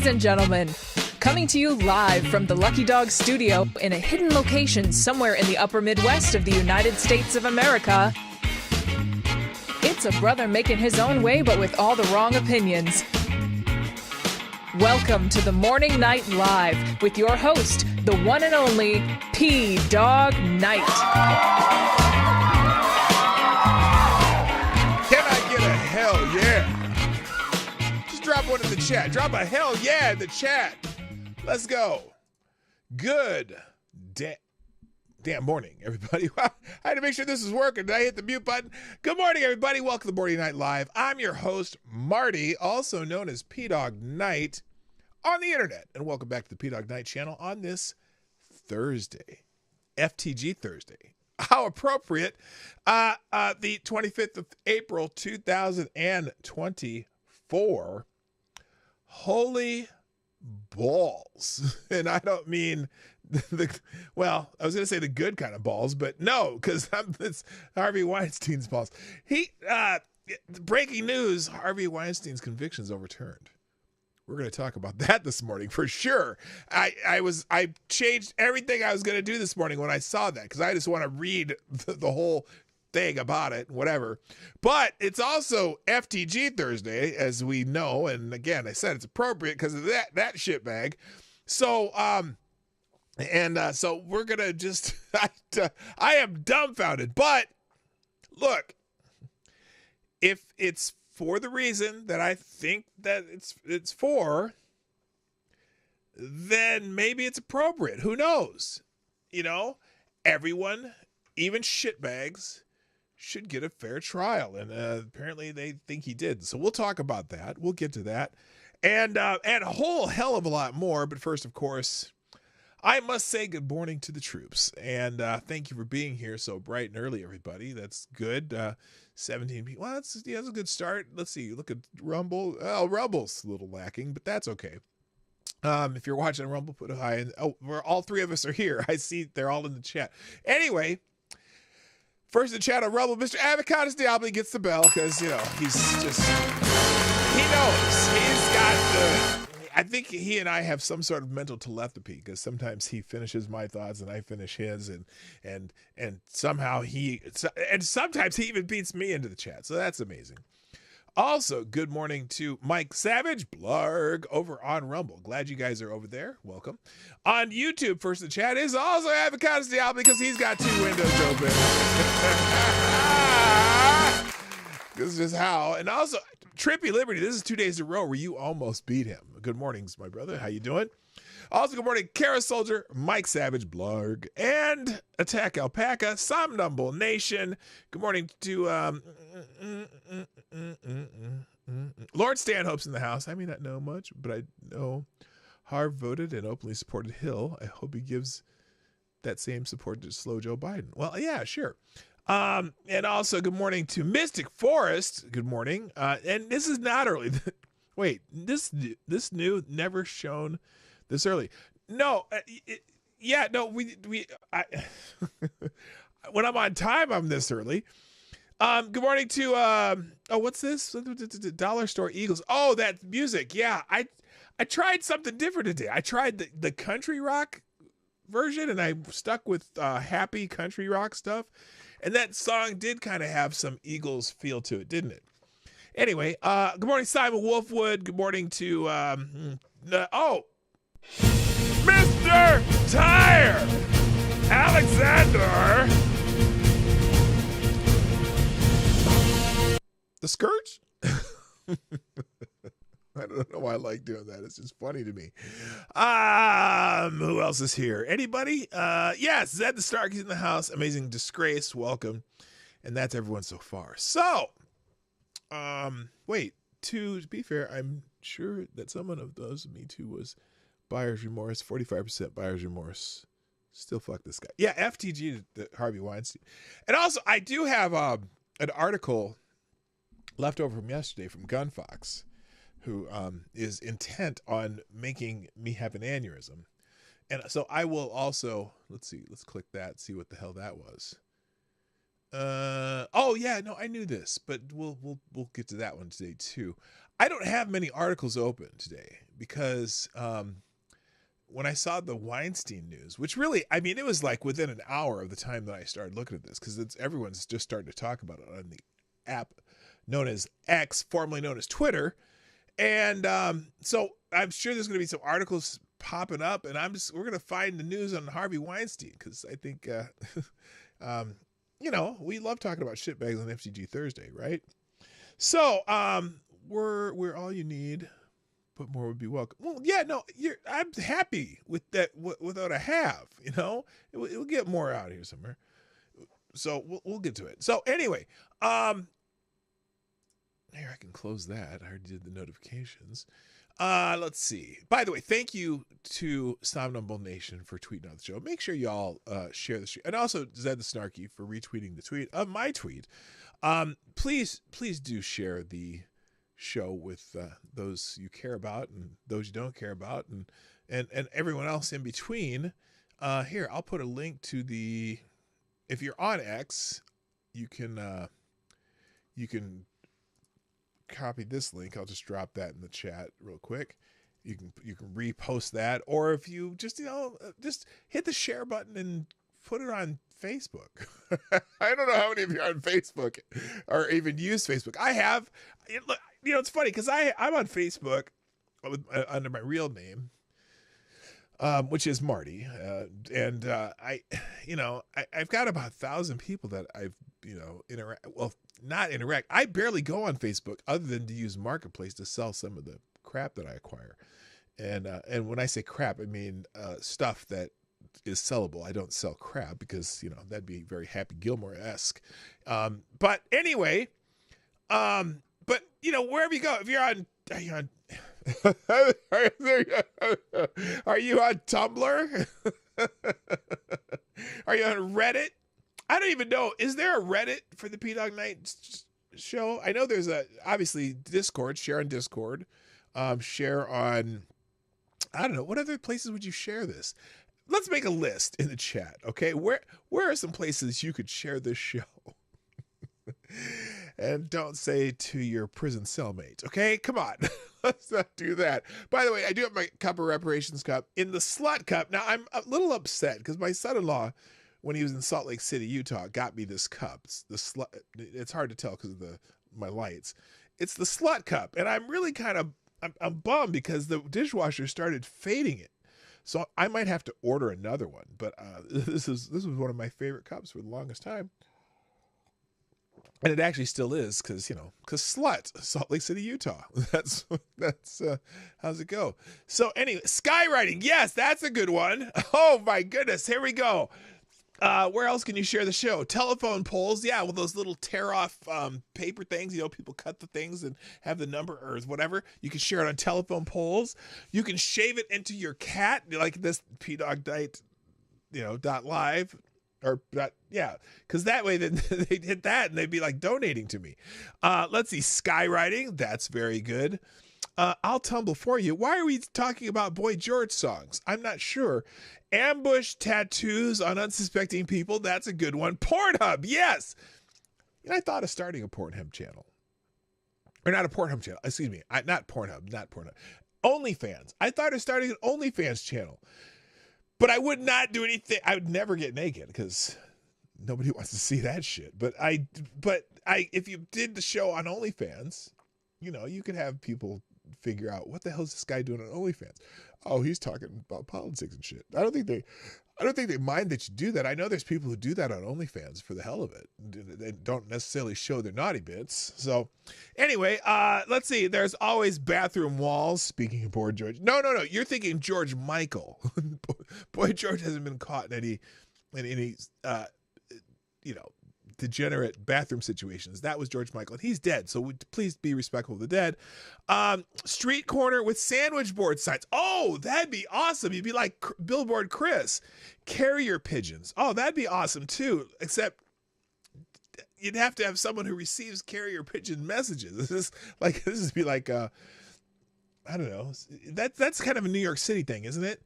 Ladies and gentlemen, coming to you live from the Lucky Dog studio in a hidden location somewhere in the upper Midwest of the United States of America, it's a brother making his own way but with all the wrong opinions. Welcome to the Morning Night Live with your host, the one and only P-Dog Knight. Can I get a hell yeah? Just drop one in the chat. Drop a hell yeah in the chat. Let's go. Good damn morning, everybody. I had to make sure this was working. Did I hit the mute button? Good morning, everybody. Welcome to the Morning Night Live. I'm your host, Marty, also known as P-Dog Knight on the internet. And welcome back to the P-Dog Knight channel on this Thursday, FTG Thursday. How appropriate. The 25th of April, 2024. Holy balls. And I don't mean I was going to say the good kind of balls, but no, because it's Harvey Weinstein's balls. Breaking news, Harvey Weinstein's convictions overturned. We're going to talk about that this morning for sure. I changed everything I was going to do this morning when I saw that, because I just want to read the whole thing about it, whatever. But it's also FTG Thursday, as we know, and again, I said it's appropriate because of that shitbag. So, so we're gonna just I am dumbfounded. But look, if it's for the reason that I think that it's for, then maybe it's appropriate. Who knows? You know, everyone, even shitbags, should get a fair trial, and apparently they think he did. So we'll talk about that. We'll get to that, and a whole hell of a lot more. But first, of course, I must say good morning to the troops, and thank you for being here so bright and early, everybody. That's good. 17 people. Well, that's a good start. Let's see. Look at Rumble. Oh, Rumble's a little lacking, but that's okay. If you're watching Rumble, put a hi in. Oh, all three of us are here. I see they're all in the chat. Anyway, first in the chat on Rumble, Mr. Avocados Diablo gets the bell because, you know, he knows. He's got I think he and I have some sort of mental telepathy, because sometimes he finishes my thoughts and I finish his, and somehow sometimes he even beats me into the chat. So that's amazing. Also, good morning to Mike Savage, Blarg, over on Rumble. Glad you guys are over there. Welcome. On YouTube, first in the chat is also Avocados Diablo, because he's got two windows open. This is just how. And also, Trippy Liberty, this is 2 days in a row where you almost beat him. Good mornings, my brother. How you doing? Also, good morning, Kara Soldier, Mike Savage, Blarg, and Attack Alpaca, Somnambul Nation. Good morning to Lord Stanhope's in the house. I may not know much, but I know Harv voted and openly supported Hill. I hope he gives that same support to slow Joe Biden. Well, yeah, sure. And also good morning to Mystic Forest. Good morning. And this is not early. Wait, this new, never shown this early. No, when I'm on time, I'm this early. Good morning to what's this? Dollar Store Eagles. Oh, that music. Yeah, I tried something different today. I tried the country rock version, and I stuck with happy country rock stuff. And that song did kind of have some Eagles feel to it, didn't it? Anyway, good morning, Simon Wolfwood. Good morning to Mr. Tire Alexander. The Scourge? I don't know why I like doing that. It's just funny to me. Who else is here? Anybody? Yes, Zed the Starkey's in the house. Amazing Disgrace. Welcome. And that's everyone so far. So, wait, to be fair, I'm sure that someone of those, me too, was buyer's remorse. 45% buyer's remorse. Still fuck this guy. Yeah, FTG to Harvey Weinstein. And also, I do have an article left over from yesterday from Gunfox, who is intent on making me have an aneurysm. And so I will also, let's click that, see what the hell that was. Oh yeah, no, I knew this, but we'll get to that one today too. I don't have many articles open today because when I saw the Weinstein news, which really, I mean, it was like within an hour of the time that I started looking at this, because everyone's just starting to talk about it on the app known as X, formerly known as Twitter. And so I'm sure there's going to be some articles popping up, and we're going to find the news on Harvey Weinstein, because I think, we love talking about shitbags on FCG Thursday, right? So we're all you need, but more would be welcome. Well, yeah, no, I'm happy with that without a have, We'll get more out here somewhere. So we'll get to it. So anyway, here, I can close that. I already did the notifications. Let's see. By the way, thank you to Somnambule Nation for tweeting out the show. Make sure y'all share the show. And also Zed the Snarky for retweeting the tweet of my tweet. Please do share the show with those you care about and those you don't care about and everyone else in between. Here, I'll put a link to if you're on X, you can copy this link. I'll just drop that in the chat real quick. You can repost that, or if you just hit the share button and put it on Facebook. I don't know how many of you are on Facebook or even use Facebook. I have. It's funny because I'm on Facebook under my real name, which is Marty, and I've got about 1,000 people that I've interact. Well, not interact. I barely go on Facebook other than to use Marketplace to sell some of the crap that I acquire, and when I say crap, I mean stuff that is sellable. I don't sell crap because that'd be very Happy Gilmore-esque. But anyway, but wherever you go, if you're on, are you on Tumblr? Are you on Reddit? I don't even know. Is there a Reddit for the P-Dog Night show? I know there's obviously Discord. Share on Discord. Share on, I don't know. What other places would you share this? Let's make a list in the chat, okay? Where are some places you could share this show? And don't say to your prison cellmate, okay? Come on. Let's not do that. By the way, I do have my cup of reparations cup in the slut cup. Now, I'm a little upset because my son-in-law, when he was in Salt Lake City, Utah, got me this cup. It's hard to tell because of my lights. It's the slut cup, and I'm really I'm bummed because the dishwasher started fading it. So I might have to order another one. But this was one of my favorite cups for the longest time. And it actually still is because slut, Salt Lake City, Utah. That's how's it go? So anyway, skywriting. Yes, that's a good one. Oh my goodness. Here we go. Where else can you share the show? Telephone polls. Yeah, with those little tear off paper things. people cut the things and have the number or whatever. You can share it on telephone polls. You can shave it into your cat, like this P-Dog Night, .live. Or yeah, because that way then they'd hit that and they'd be like donating to me. Let's see, skywriting. That's very good. I'll tumble for you. Why are we talking about Boy George songs? I'm not sure. Ambush tattoos on unsuspecting people. That's a good one. Pornhub. Yes. I thought of starting a Pornhub channel. Or not a Pornhub channel. Excuse me. Not Pornhub. OnlyFans. I thought of starting an OnlyFans channel. But I would not do anything. I would never get naked because nobody wants to see that shit. But if you did the show on OnlyFans, you could have people figure out what the hell is this guy doing on OnlyFans? Oh, he's talking about politics and shit. I don't think they mind that you do that. I know there's people who do that on OnlyFans for the hell of it. They don't necessarily show their naughty bits. So anyway, let's see. There's always bathroom walls. Speaking of Boy George. No. You're thinking George Michael. Boy George hasn't been caught in any degenerate bathroom situations. That was George Michael, and he's dead. So please be respectful of the dead. Street corner with sandwich board signs. Oh, that'd be awesome. You'd be like Billboard Chris. Carrier pigeons. Oh, that'd be awesome too. Except you'd have to have someone who receives carrier pigeon messages. This would be like I don't know. That's kind of a New York City thing, isn't it?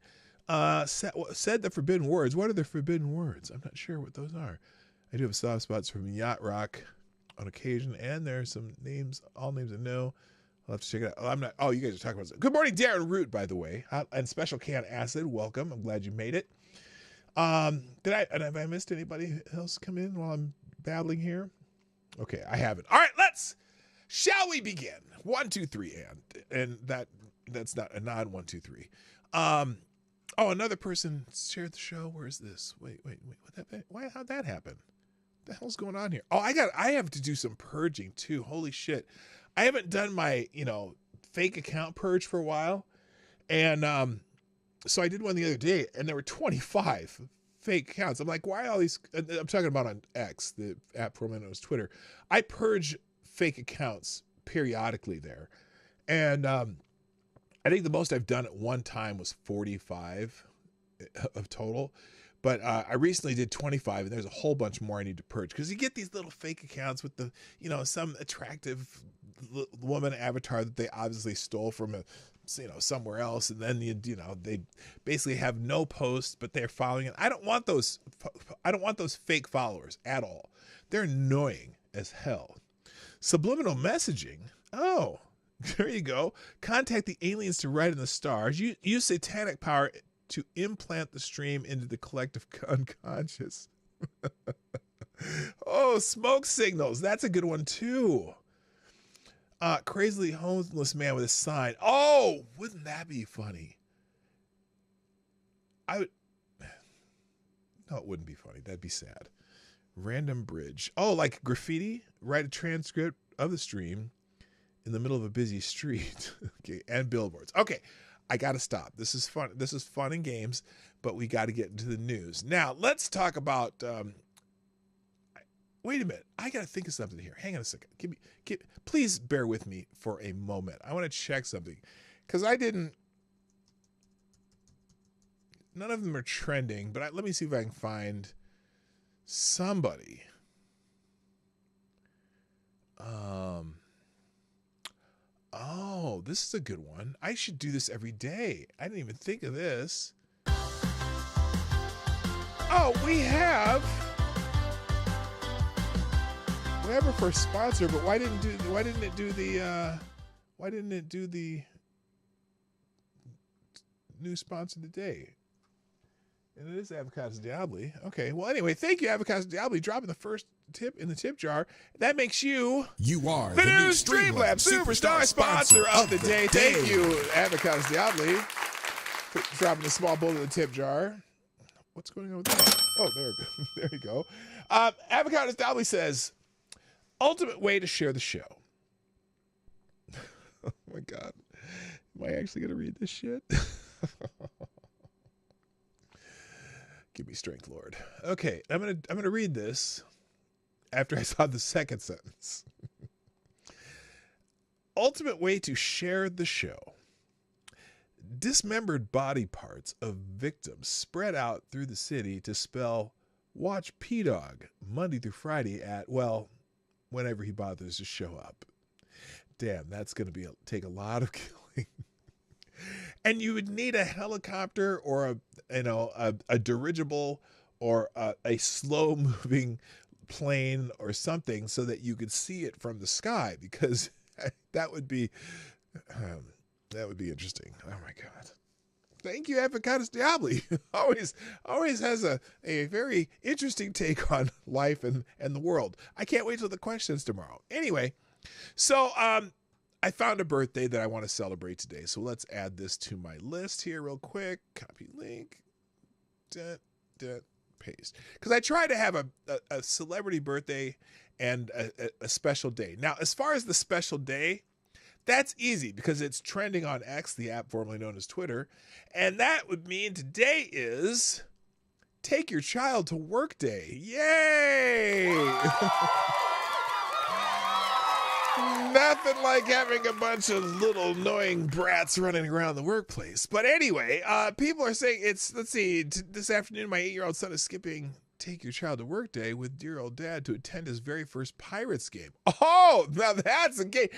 Said the forbidden words. What are the forbidden words? I'm not sure what those are. I do have soft spots from yacht rock on occasion, and there are some names, all names I know. I'll have to check it out. Oh, I'm not. Oh, you guys are talking about it. Good morning, Darren Root, by the way. And Special Can Acid, welcome. I'm glad you made it. Have I missed anybody else come in while I'm babbling here? Okay, I haven't. All right, shall we begin? 1, 2, 3, and that's not a non 1, 2, 3. Another person shared the show. Where is this? Wait. How'd that happen? What the hell's going on here? Oh, I have to do some purging too. Holy shit. I haven't done my, fake account purge for a while. And so I did one the other day and there were 25 fake accounts. I'm like, why all these? I'm talking about on X, the app formerly known as Twitter. I purge fake accounts periodically there. And I think the most I've done at one time was 45 of total. But I recently did 25, and there's a whole bunch more I need to purge. Because you get these little fake accounts with the, some attractive woman avatar that they obviously stole from somewhere else. And then, they basically have no posts, but they're following it. I don't want those fake followers at all. They're annoying as hell. Subliminal messaging. Oh, there you go. Contact the aliens to write in the stars. Use satanic power to implant the stream into the collective unconscious. Oh, smoke signals. That's a good one too. Crazily homeless man with a sign. Oh, wouldn't that be funny? No, it wouldn't be funny. That'd be sad. Random bridge. Oh, like graffiti? Write a transcript of the stream in the middle of a busy street. Okay, and billboards. Okay, I got to stop. This is fun. This is fun and games, but we got to get into the news. Now, let's talk about... wait a minute. I got to think of something here. Hang on a second. Please bear with me for a moment. I want to check something because none of them are trending, but let me see if I can find somebody. Oh, this is a good one. I should do this every day. I didn't even think of this. Oh, we have a first sponsor, but why didn't it do the new sponsor of the day? And it is Avocados Diabli. Okay. Well, anyway, thank you, Avocados Diabli, dropping the first tip in the tip jar. That makes you are the new Streamlabs Superstar sponsor of the day. Thank you, Avocados Diabli, for dropping a small bowl in the tip jar. What's going on with that? Oh, there you go. Avocados Diabli says, ultimate way to share the show. Oh my God. Am I actually going to read this shit? Give me strength, Lord. Okay, I'm gonna read this after I saw the second sentence. Ultimate way to share the show. Dismembered body parts of victims spread out through the city to spell watch P-Dog Monday through Friday at, well, whenever he bothers to show up. Damn, that's gonna take a lot of killing. And you would need a helicopter or a dirigible or a slow moving plane or something so that you could see it from the sky, because that would be interesting. Oh my God. Thank you, Avocados Diabli. always has a very interesting take on life and the world. I can't wait till the questions tomorrow. Anyway, so I found a birthday that I want to celebrate today. So let's add this to my list here real quick. Copy link. Paste. Because I try to have a celebrity birthday and a special day. Now, as far as the special day, that's easy because it's trending on X, the app formerly known as Twitter. And that would mean today is Take Your Child to Work Day. Yay! Nothing like having a bunch of little annoying brats running around the workplace. But anyway, people are saying this afternoon, my 8-year-old son is skipping take your child to work day with dear old dad to attend his very first Pirates game. Oh, now that's a game.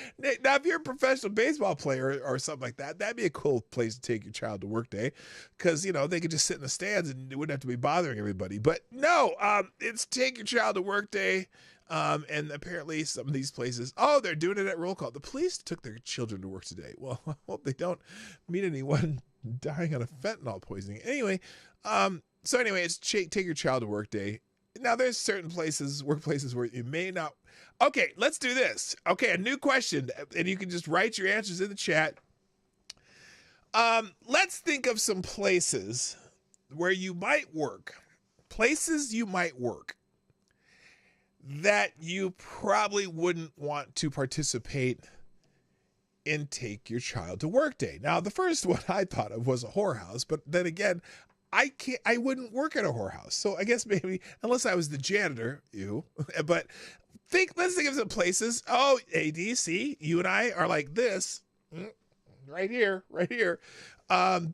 Now, if you're a professional baseball player or something like that, that'd be a cool place to take your child to work day because, you know, they could just sit in the stands and they wouldn't have to be bothering everybody. But no, it's take your child to work day. And apparently some of these places, they're doing it at roll call. The police took their children to work today. Well, I hope they don't meet anyone dying on a fentanyl poisoning. Anyway, so anyway, it's take your child to work day. Now, there's certain workplaces where you may not. Okay, let's do this. Okay, a new question, and you can just write your answers in the chat. Let's think of some places where you might work. Places you might work that you probably wouldn't want to participate in take your child to work day. Now, the first one I thought of was a whorehouse, but then again, I wouldn't work at a whorehouse. So I guess maybe, unless I was the janitor, but let's think of some places. Oh, ADC, you and I are like this, right here.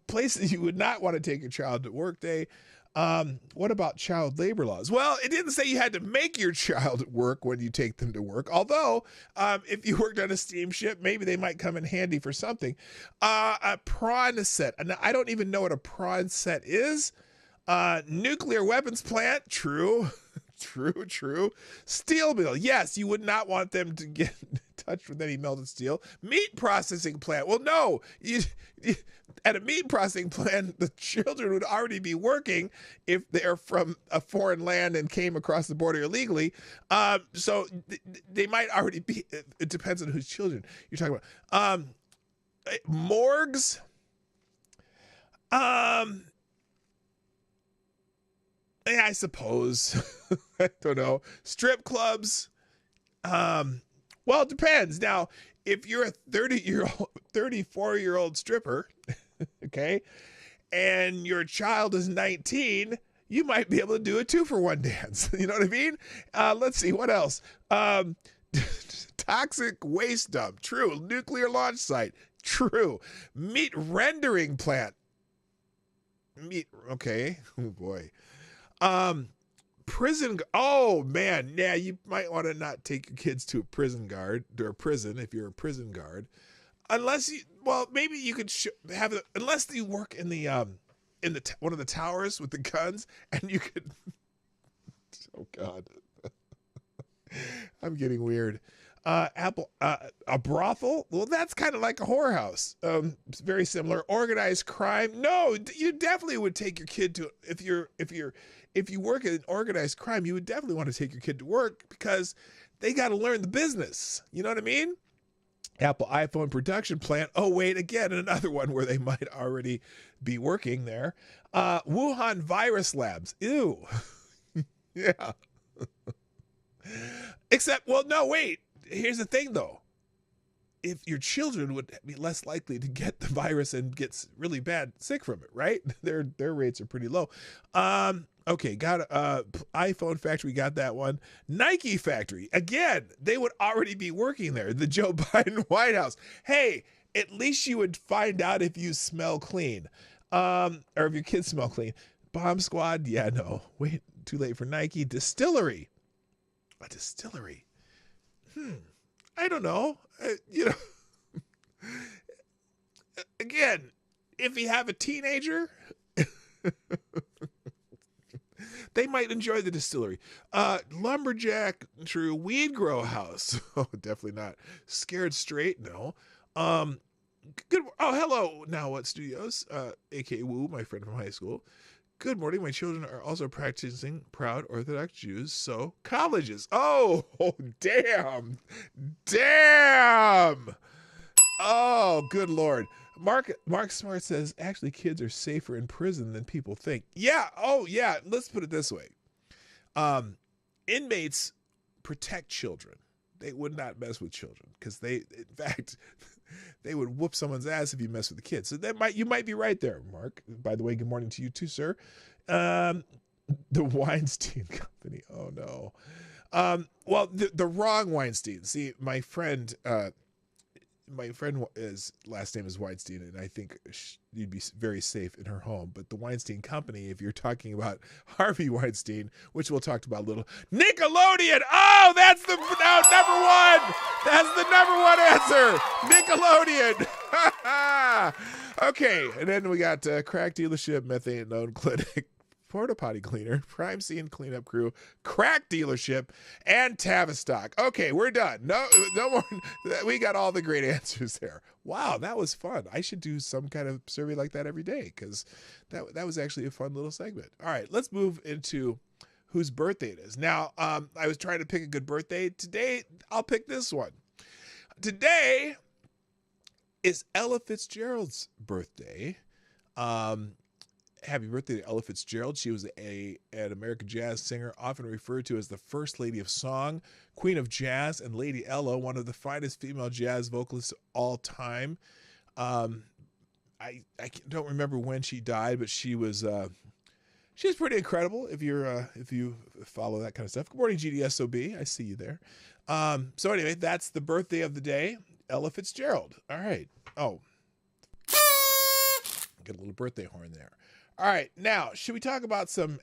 Places you would not want to take your child to work day. What about child labor laws? Well, it didn't say you had to make your child work when you take them to work. Although, if you worked on a steamship, maybe they might come in handy for something. A prawn set. And I don't even know what a prawn set is. Nuclear weapons plant. True. True. Steel mill. Yes, you would not want them to get touched with any melted steel. Meat processing plant. Well, no. At a meat processing plant, the children would already be working if they're from a foreign land and came across the border illegally. So they might already be. It depends on whose children you're talking about. Morgues. Yeah, I suppose. I don't know. Strip clubs. Well, it depends. Now, if you're a 34-year-old stripper, okay, and your child is 19, you might be able to do a 2-for-1 dance. You know what I mean? Let's see. What else? Toxic waste dump. True. Nuclear launch site. True. Meat rendering plant. Okay. Oh, boy. Prison. Oh man. Yeah. You might want to not take your kids to a prison if you're a prison guard, unless maybe you could unless you work in the one of the towers with the guns and you could. Oh God. I'm getting weird. A brothel. Well, that's kind of like a whorehouse. It's very similar. Organized crime. No, you definitely would take your kid to if you work in organized crime, you would definitely want to take your kid to work because they got to learn the business. You know what I mean? Apple iPhone production plant. Oh, wait, again, another one where they might already be working there. Wuhan virus labs. Ew. Yeah. Except, well, no, wait. Here's the thing, though. If your children would be less likely to get the virus and get really bad sick from it, right? Their rates are pretty low. Okay, got iPhone factory, got that one. Nike factory, again, they would already be working there. The Joe Biden White House. Hey, at least you would find out if you smell clean, or if your kids smell clean. Bomb squad, yeah, no. Wait, too late for Nike. Distillery. A distillery. I don't know. Again, if you have a teenager, they might enjoy the distillery. Lumberjack, true. Weed grow house. Oh, definitely not. Scared straight, no. Good. Oh, hello. Now what studios? A.K. Woo, my friend from high school. Good morning. My children are also practicing proud Orthodox Jews, so colleges. Oh, damn. Oh, good Lord. Mark Smart says, actually, kids are safer in prison than people think. Yeah. Oh, yeah. Let's put it this way. Inmates protect children. They would not mess with children because in fact, they would whoop someone's ass if you mess with the kids. So you might be right there, Mark. By the way, good morning to you too, sir. The Weinstein Company. Oh no. Well, the wrong Weinstein. See, my friend, my friend is last name is Weinstein, and I think you'd be very safe in her home. But the Weinstein Company, if you're talking about Harvey Weinstein, which we'll talk about a little, Nickelodeon. Oh, that's the number one. That's the number one answer. Nickelodeon. Okay, and then we got crack dealership, methane known clinic, porta potty cleaner, crime scene cleanup crew, crack dealership, and Tavistock. Okay, we're done. No more. We got all the great answers there. Wow, that was fun. I should do some kind of survey like that every day, because that was actually a fun little segment. All right, let's move into whose birthday it is. Now, I was trying to pick a good birthday. Today, I'll pick this one. Today is Ella Fitzgerald's birthday. Happy birthday to Ella Fitzgerald. She was an American jazz singer, often referred to as the First Lady of Song, Queen of Jazz, and Lady Ella, one of the finest female jazz vocalists of all time. I don't remember when she died, but she was pretty incredible. If you follow that kind of stuff. Good morning, GDSOB. I see you there. So anyway, that's the birthday of the day, Ella Fitzgerald. All right. Oh, get a little birthday horn there. All right, now should we talk about some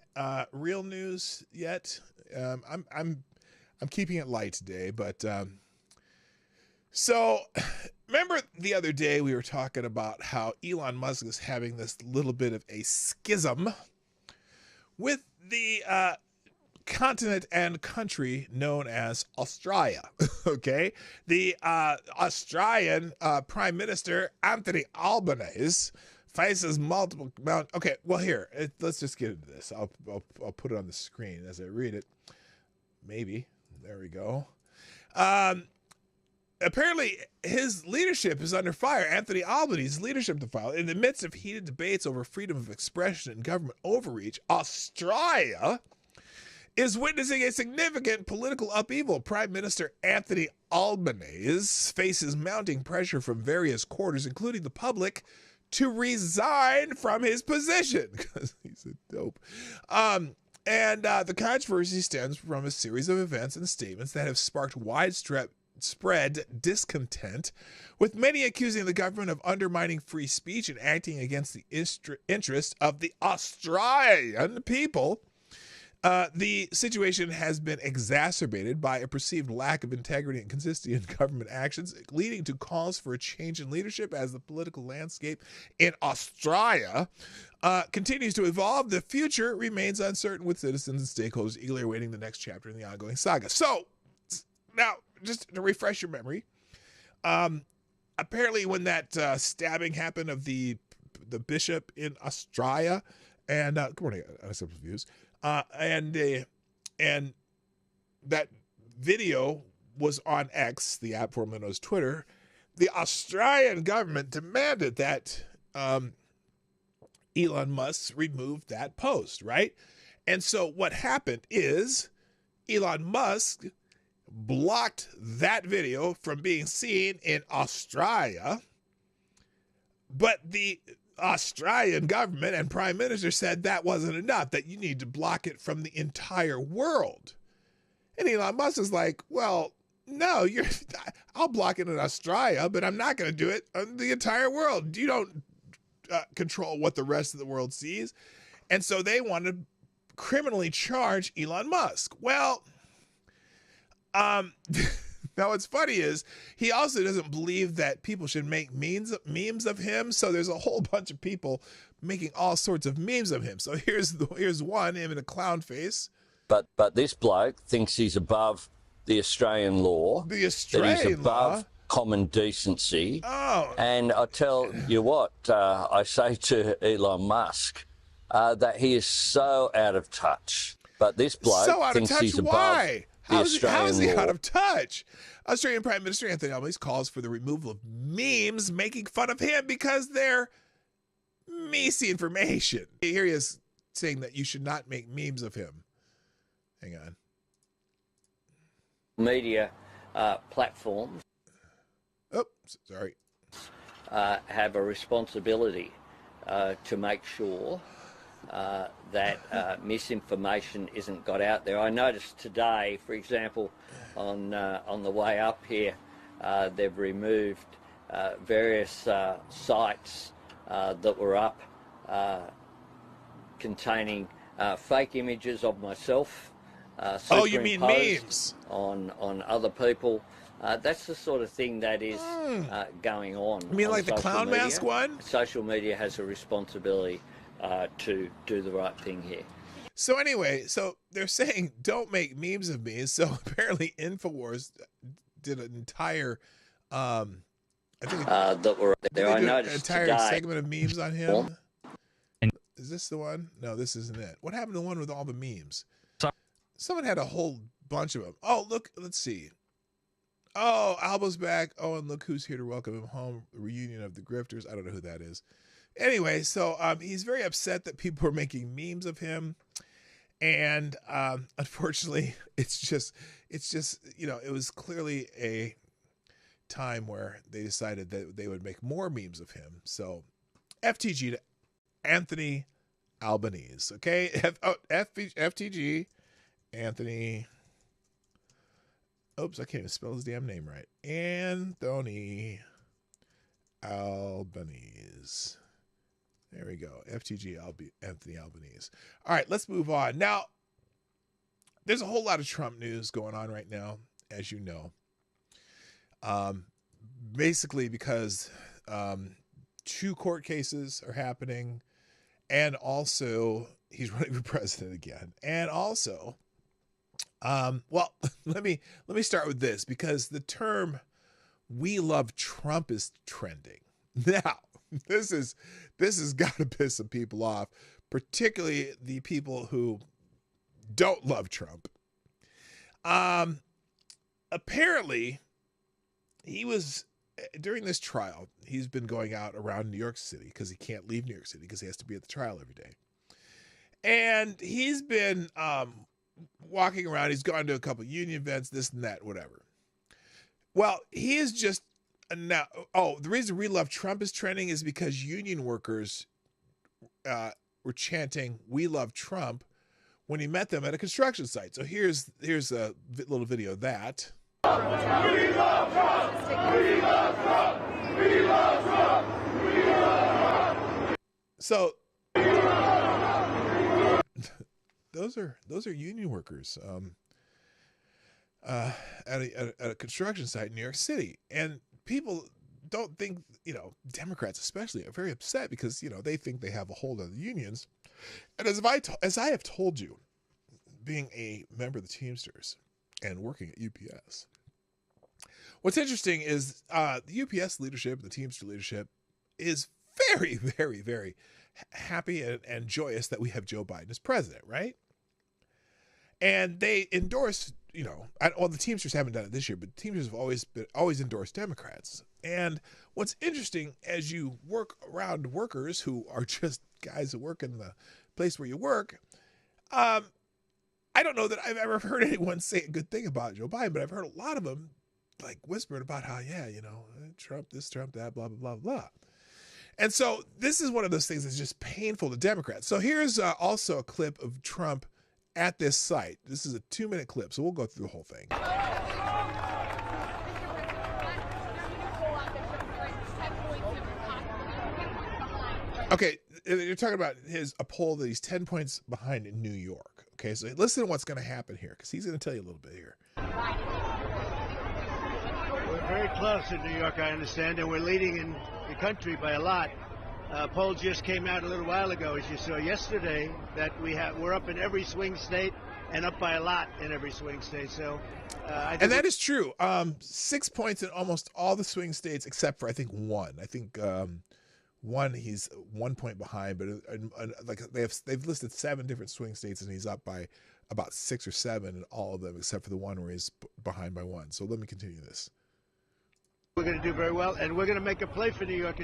real news yet? I'm keeping it light today, but so remember the other day we were talking about how Elon Musk is having this little bit of a schism with the continent and country known as Australia. Okay, the Australian Prime Minister Anthony Albanese faces multiple. Okay, well here, let's just get into this. I'll put it on the screen as I read it. Maybe there we go. Apparently, his leadership is under fire. Anthony Albanese's leadership to file in the midst of heated debates over freedom of expression and government overreach. Australia is witnessing a significant political upheaval. Prime Minister Anthony Albanese faces mounting pressure from various quarters, including the public, to resign from his position because he's a dope. And the controversy stems from a series of events and statements that have sparked widespread discontent, with many accusing the government of undermining free speech and acting against the interests of the Australian people. The situation has been exacerbated by a perceived lack of integrity and consistency in government actions, leading to calls for a change in leadership as the political landscape in Australia continues to evolve. The future remains uncertain, with citizens and stakeholders eagerly awaiting the next chapter in the ongoing saga. So, now, just to refresh your memory, apparently when that stabbing happened of the bishop in Australia, and good morning, Unacceptable Views, and that video was on X, the app formerly known as Twitter. The Australian government demanded that Elon Musk remove that post, right? And so what happened is Elon Musk blocked that video from being seen in Australia, but the Australian government and Prime Minister said that wasn't enough, that you need to block it from the entire world. And Elon Musk is like, well, no, I'll block it in Australia, but I'm not going to do it on the entire world. You don't control what the rest of the world sees. And so they want to criminally charge Elon Musk. Well, now what's funny is he also doesn't believe that people should make memes of him. So there's a whole bunch of people making all sorts of memes of him. So here's one, him in a clown face. But this bloke thinks he's above the Australian law. The Australian that he's above law? Common decency. Oh. And I tell you what, I say to Elon Musk that he is so out of touch. But this bloke thinks he's above Why? the How Australian is he law. out of touch? Australian Prime Minister Anthony Albanese calls for the removal of memes making fun of him because they're messy information. Here he is saying that you should not make memes of him. Hang on. Media platforms Sorry. have a responsibility to make sure that misinformation isn't got out there. I noticed today, for example, on the way up here, they've removed various sites that were up containing fake images of myself. Oh, you mean memes? On other people. That's the sort of thing that is going on. You mean on like the clown media. mask one? Social media has a responsibility to do the right thing here. So anyway, so they're saying don't make memes of me. So apparently InfoWars did an entire, I think that were there. I noticed an entire today, segment of memes on him. Is this the one? No, this isn't it. What happened to the one with all the memes? Someone had a whole bunch of them. Oh, look, let's see. Oh, Albo's back. Oh, and look who's here to welcome him home. The reunion of the grifters. I don't know who that is. Anyway, so he's very upset that people are making memes of him. And unfortunately, it's just, you know, it was clearly a time where they decided that they would make more memes of him. So FTG to Anthony Albanese. Okay. FTG Anthony. Oops, I can't even spell his damn name right. Anthony Albanese. There we go. FTG Anthony Albanese. All right, let's move on. Now, there's a whole lot of Trump news going on right now, as you know. Basically because 2 court cases are happening, and also he's running for president again. And also, well, let me start with this, because the term "we love Trump" is trending now. This has got to piss some people off, particularly the people who don't love Trump. Apparently, he was, during this trial, he's been going out around New York City because he can't leave New York City because he has to be at the trial every day. And he's been walking around. He's gone to a couple union events, this and that, whatever. Well, he is just now. Oh, the reason "we love Trump" is trending is because union workers were chanting "we love Trump" when he met them at a construction site. So here's a little video of that. We love Trump! We love Trump! We love Trump! We love Trump! So those are union workers at a construction site in New York City, and people don't think, you know, Democrats especially are very upset because, you know, they think they have a hold on the unions. And as I have told you, being a member of the Teamsters and working at UPS, what's interesting is the UPS leadership, the Teamster leadership, is very, very, very happy and joyous that we have Joe Biden as president, right? And they endorse, you know, well, the Teamsters haven't done it this year, but the Teamsters have always endorsed Democrats. And what's interesting, as you work around workers who are just guys who work in the place where you work, I don't know that I've ever heard anyone say a good thing about Joe Biden, but I've heard a lot of them like whispering about how, yeah, you know, Trump this, Trump that, blah, blah, blah, blah. And so this is one of those things that's just painful to Democrats. So here's also a clip of Trump at this site. This is a 2-minute clip, so we'll go through the whole thing. Okay, you're talking about a poll that he's 10 points behind in New York. Okay, so listen to what's going to happen here, because he's going to tell you a little bit here. We're very close in New York, I understand, and we're leading in the country by a lot. Poll just came out a little while ago, as you saw yesterday, that we're up in every swing state and up by a lot in every swing state. So, and that is true. 6 points in almost all the swing states except for, I think, one. I think one he's 1 point behind, but like they've listed 7 different swing states, and he's up by about 6 or 7 in all of them except for the one where he's behind by 1. So let me continue this. We're going to do very well, and we're going to make a play for New York.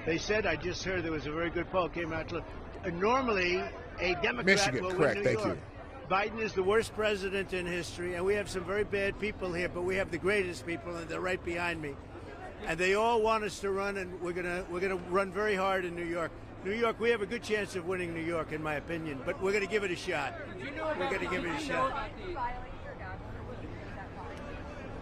They said, I just heard there was a very good poll came out. Normally, a Democrat Michigan, will correct, win New thank York. you. Biden is the worst president in history, and we have some very bad people here, but we have the greatest people, and they're right behind me. And they all want us to run, and we're gonna run very hard in New York. New York, we have a good chance of winning New York, in my opinion, but we're going to give it a shot. We're going to give it a shot.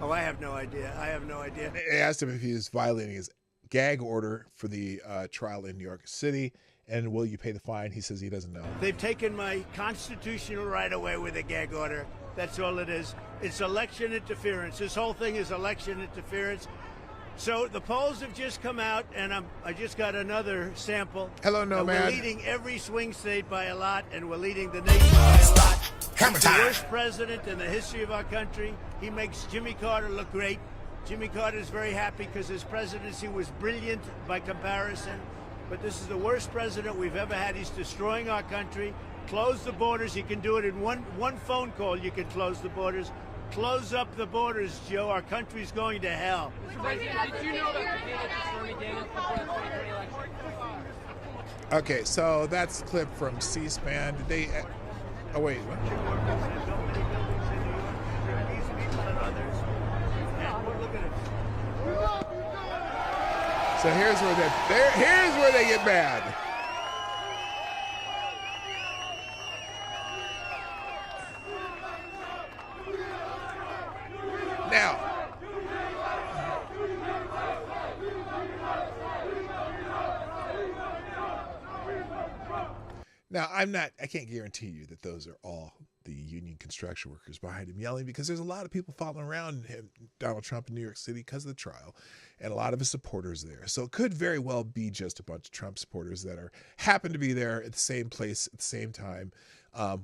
Oh, I have no idea. I have no idea. They asked him if he was violating his gag order for the trial in New York City. And will you pay the fine? He says he doesn't know. They've taken my constitutional right away with a gag order. That's all it is. It's election interference. This whole thing is election interference. So the polls have just come out, and I just got another sample. Hello, Nomad. We're leading every swing state by a lot, and we're leading the nation by a lot. He's the worst president in the history of our country. He makes Jimmy Carter look great. Jimmy Carter is very happy because his presidency was brilliant by comparison. But this is the worst president we've ever had. He's destroying our country. Close the borders. You can do it in one phone call. You can close the borders. Close up the borders, Joe. Our country's going to hell. Mr. President, did you know about the payment to Stormy Daniels before the 2020 election? Okay, so that's a clip from C-SPAN. Did they... oh, wait. What? So here's where they get mad. Now, I can't guarantee you that those are all the union construction workers behind him yelling, because there's a lot of people following around him, Donald Trump, in New York City because of the trial, and a lot of his supporters there. So it could very well be just a bunch of Trump supporters that happen to be there at the same place at the same time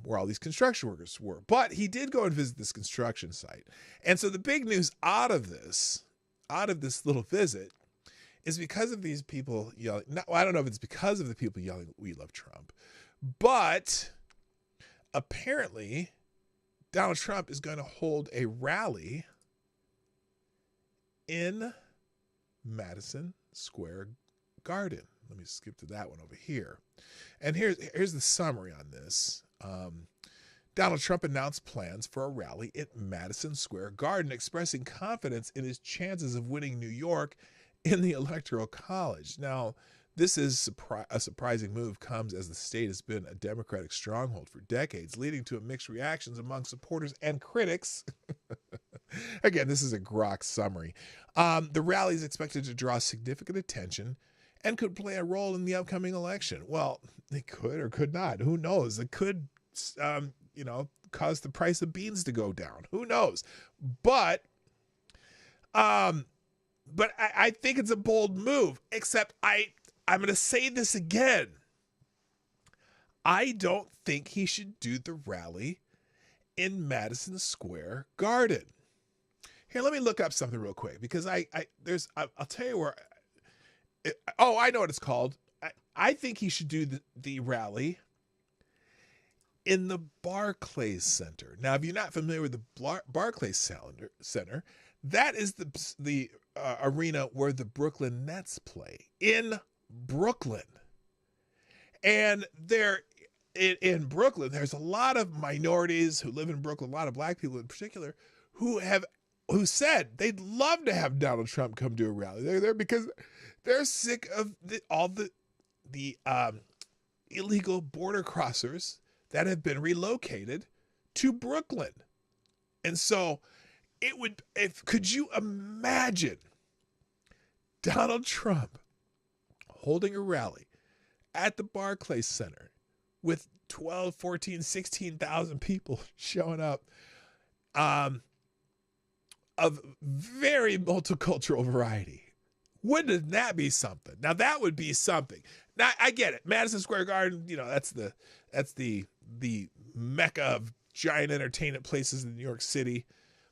where all these construction workers were. But he did go and visit this construction site. And so the big news out of this little visit is because of these people yelling. I don't know if it's because of the people yelling, "We love Trump," but apparently Donald Trump is going to hold a rally in Madison Square Garden. Let me skip to that one over here. And here's the summary on this. Donald Trump announced plans for a rally at Madison Square Garden, expressing confidence in his chances of winning New York in the Electoral College. Now, this is a surprising move, comes as the state has been a Democratic stronghold for decades, leading to mixed reactions among supporters and critics. Again, this is a grok summary. The rally is expected to draw significant attention and could play a role in the upcoming election. Well, it could or could not. Who knows? It could, cause the price of beans to go down. Who knows? But I think it's a bold move, except I'm going to say this again. I don't think he should do the rally in Madison Square Garden. Here, let me look up something real quick, because I'll tell you where. I know what it's called. I think he should do the rally in the Barclays Center. Now, if you're not familiar with the Barclays Center, that is the arena where the Brooklyn Nets play in Brooklyn. And in Brooklyn, there's a lot of minorities who live in Brooklyn, a lot of black people in particular, who said they'd love to have Donald Trump come do a rally. They're there because they're sick of all the illegal border crossers that have been relocated to Brooklyn. And so could you imagine Donald Trump holding a rally at the Barclays Center with 12, 14, 16,000 people showing up of very multicultural variety? Wouldn't that be something? Now, that would be something. Now, I get it. Madison Square Garden, that's the mecca of giant entertainment places in New York City.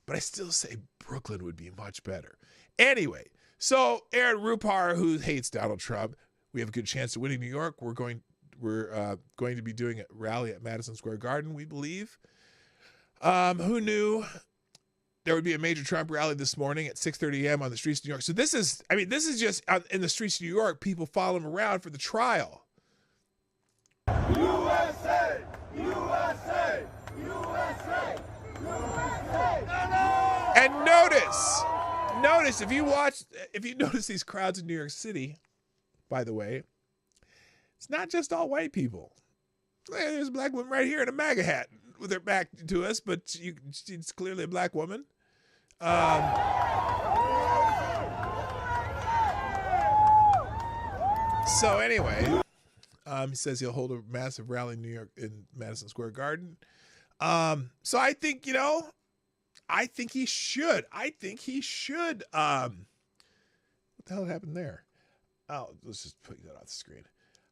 But I still say Brooklyn would be much better. Anyway, so Aaron Rupar, who hates Donald Trump, we have a good chance of winning New York. We're going to be doing a rally at Madison Square Garden, we believe. Who knew there would be a major Trump rally this morning at 6:30 a.m. on the streets of New York? So this is just in the streets of New York, people following him around for the trial. USA! USA! USA! USA! And notice if you notice these crowds in New York City, by the way, it's not just all white people. There's a black woman right here in a MAGA hat with her back to us, but she's clearly a black woman. So anyway, he says he'll hold a massive rally in New York in Madison Square Garden. So I think, I think he should. What the hell happened there? Oh, let's just put that off the screen.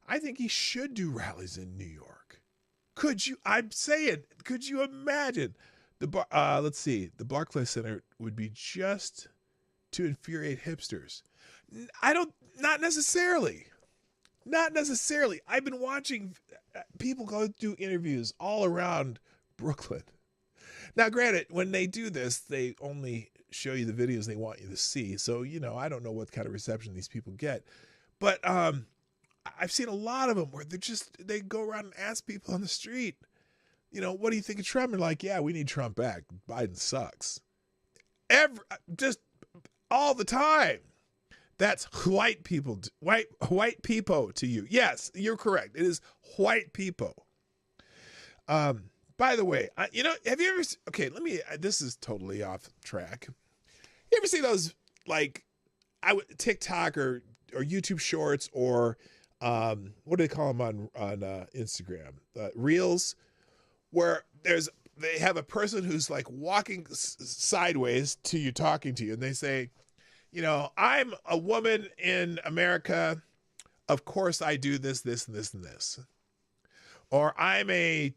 I think he should do rallies in New York. Could you imagine? Let's see. The Barclays Center would be just to infuriate hipsters. Not necessarily. Not necessarily. I've been watching people go do interviews all around Brooklyn. Now, granted, when they do this, they only show you the videos they want you to see. So, I don't know what kind of reception these people get. But I've seen a lot of them where they go around and ask people on the street, what do you think of Trump? And like, yeah, we need Trump back. Biden sucks. Just all the time. That's white people to you. Yes, you're correct. It is white people. By the way, have you ever? Okay, this is totally off track. You ever see those TikTok or YouTube Shorts or what do they call them on Instagram? Reels, where they have a person who's like walking sideways to you, talking to you, and they say, I'm a woman in America. Of course I do this, this, and this, and this. Or I'm a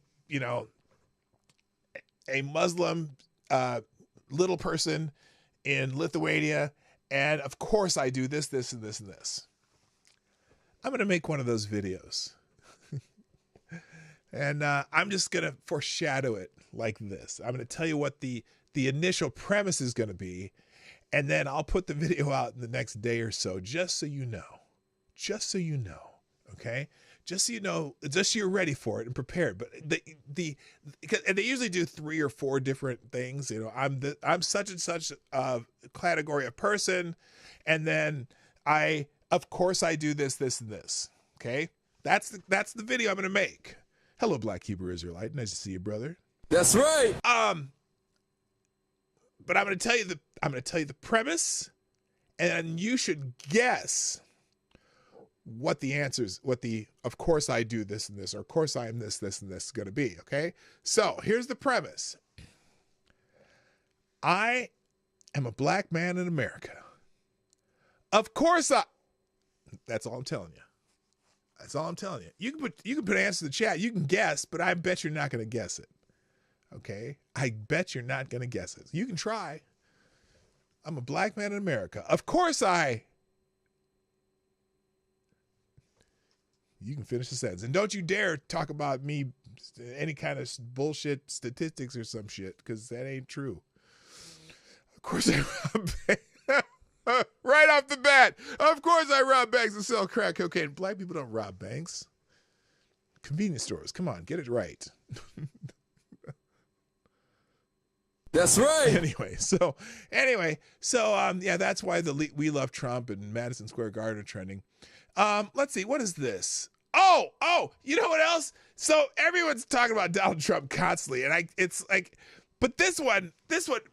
Muslim little person in Lithuania. And of course I do this, this, and this, and this. I'm going to make one of those videos. And I'm just going to foreshadow it like this. I'm going to tell you what the initial premise is going to be. And then I'll put the video out in the next day or so, just so you know. Just so you know, okay? Just so you know, just so you're ready for it and prepared. But and they usually do 3 or 4 different things. I'm such and such a category of person, and then of course I do this, this, and this. Okay, that's the video I'm gonna make. Hello, Black Hebrew Israelite. Nice to see you, brother. That's right. But I'm gonna tell you the premise, and you should guess what the answers, of course I do this and this, or of course I am this, this, and this is going to be, okay? So here's the premise. I am a black man in America. Of course that's all I'm telling you. That's all I'm telling you. You can put answers in the chat. You can guess, but I bet you're not going to guess it. Okay? I bet you're not going to guess it. You can try. I'm a black man in America. Of course you can finish the sentence. And don't you dare talk about me, any kind of bullshit statistics or some shit, because that ain't true. Of course I rob banks. Right off the bat. Of course I rob banks and sell crack cocaine. Black people don't rob banks. Convenience stores. Come on, get it right. That's right. Anyway, so yeah, that's why We Love Trump and Madison Square Garden are trending. Let's see, what is this? Oh, you know what else? So everyone's talking about Donald Trump constantly, and it's like, but this one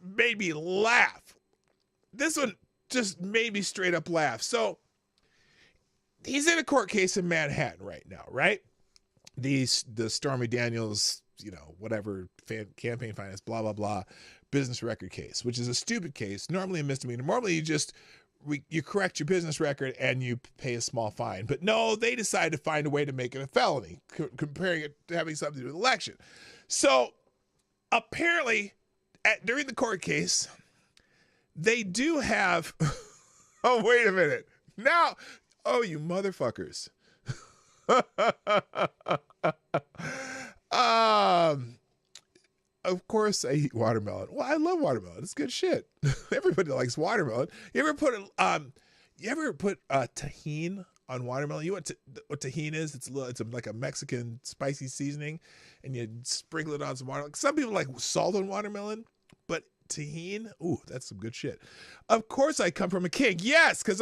made me laugh. This one just made me straight up laugh. So he's in a court case in Manhattan right now, right? The Stormy Daniels, whatever, campaign finance, blah, blah, blah, business record case, which is a stupid case, normally a misdemeanor. Normally you correct your business record and you pay a small fine. But no, they decided to find a way to make it a felony, comparing it to having something to do with election. So apparently, during the court case, they do have... Oh, wait a minute. Now, you motherfuckers. Of course I eat watermelon. Well, I love watermelon. It's good shit. Everybody likes watermelon. You ever put tahini on watermelon? You know what tahini is? It's like a Mexican spicy seasoning, and you sprinkle it on some watermelon. Some people like salt on watermelon, but tahini, ooh, that's some good shit. Of course I come from a king. Yes, because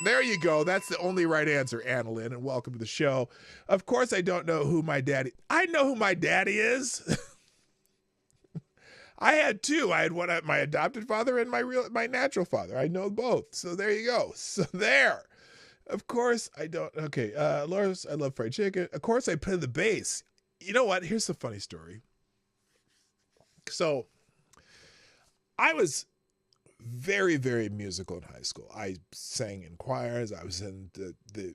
there you go. That's the only right answer, Annalyn, and welcome to the show. Of course I don't know who my daddy... I know who my daddy is. I had 2. I had one, my adopted father and my natural father. I know both. So there you go. So there. Of course I don't. Okay, Laura's, I love fried chicken. Of course I play the bass. You know what? Here's a funny story. So I was very, very musical in high school. I sang in choirs. I was in the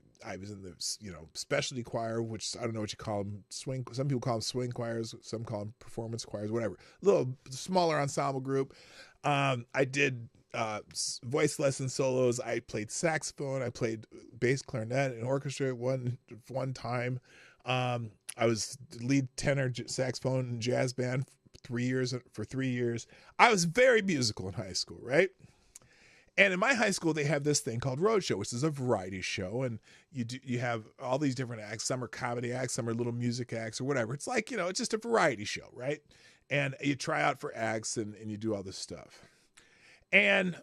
specialty choir, which I don't know what you call them. Swing. Some people call them swing choirs. Some call them performance choirs. Whatever. A little smaller ensemble group. I did voice lesson solos. I played saxophone. I played bass clarinet and orchestra one time. I was lead tenor saxophone in jazz band for 3 years. I was very musical in high school, right? And in my high school, they have this thing called Roadshow, which is a variety show, and you have all these different acts. Some are comedy acts, some are little music acts, or whatever. It's like, it's just a variety show, right? And you try out for acts, and you do all this stuff. And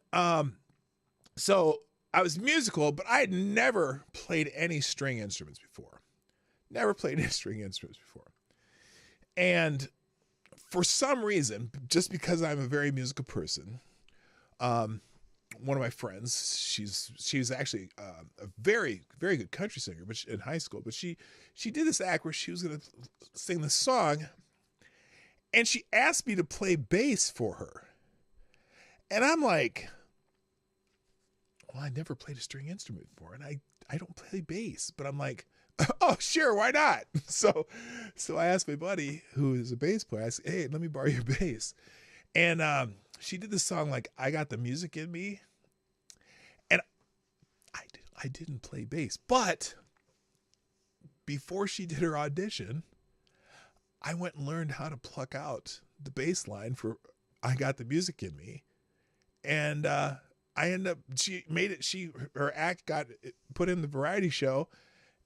so I was musical, but I had never played any string instruments before. Never played any string instruments before. And for some reason, just because I'm a very musical person, one of my friends, she was actually a very, very good country singer, but in high school. But she did this act where she was going to sing this song, and she asked me to play bass for her. And I'm like, well, I never played a string instrument before, and I don't play bass. But I'm like, oh, sure, why not? So I asked my buddy, who is a bass player, I said, hey, let me borrow your bass. And she did this song like I Got the Music in Me. And I didn't play bass. But before she did her audition, I went and learned how to pluck out the bass line for I Got the Music in Me. And I ended up, her act got put in the variety show.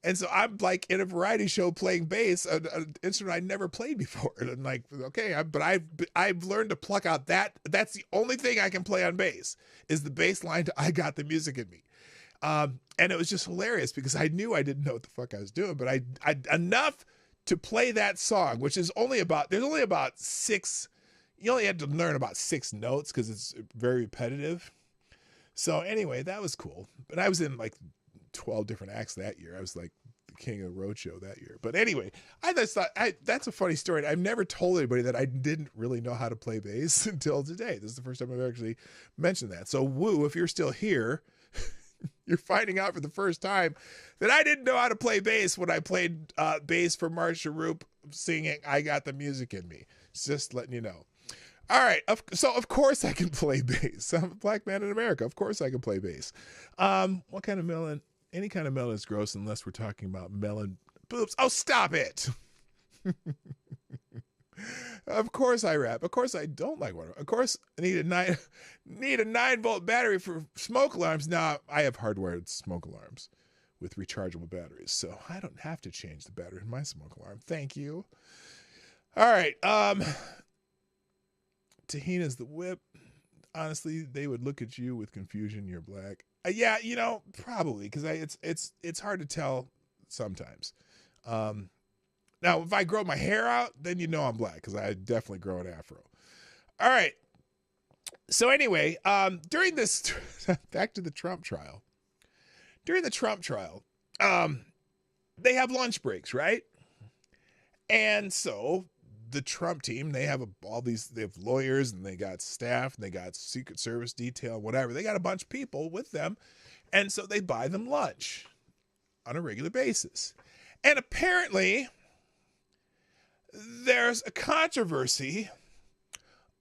And so I'm like in a variety show playing bass, an instrument I never played before. And I'm like, okay, but I've learned to pluck out that. That's the only thing I can play on bass is the bass line to I Got the Music in Me. And it was just hilarious because I knew I didn't know what the fuck I was doing, but I enough to play that song, which is there's only about 6, you only had to learn about 6 notes because it's very repetitive. So anyway, that was cool. But I was in like 12 different acts that year. I was like the king of the roadshow that year. But anyway, I just thought that's a funny story. I've never told anybody that I didn't really know how to play bass until today. This is the first time I've actually mentioned that. So woo, if you're still here, you're finding out for the first time that I didn't know how to play bass when I played bass for Marsha Roop singing I Got the Music in Me. It's just letting you know. All right, so of course I can play bass. I'm a black man in America. Of course I can play bass. What kind of melon? Any kind of melon is gross unless we're talking about melon boobs. Oh, stop it. Of course I rap. Of course I don't like water. Of course I need a 9-volt battery for smoke alarms. Now I have hardwired smoke alarms with rechargeable batteries, so I don't have to change the battery in my smoke alarm. Thank you. All right. Tahina's the whip. Honestly, they would look at you with confusion. You're black. Yeah, probably because it's hard to tell sometimes. Now, if I grow my hair out, then I'm black because I definitely grow an afro. All right. So anyway, during this, back to the Trump trial. During the Trump trial, they have lunch breaks, right? And so the Trump team, they have they have lawyers and they got staff and they got Secret Service detail, whatever. They got a bunch of people with them. And so they buy them lunch on a regular basis. And apparently there's a controversy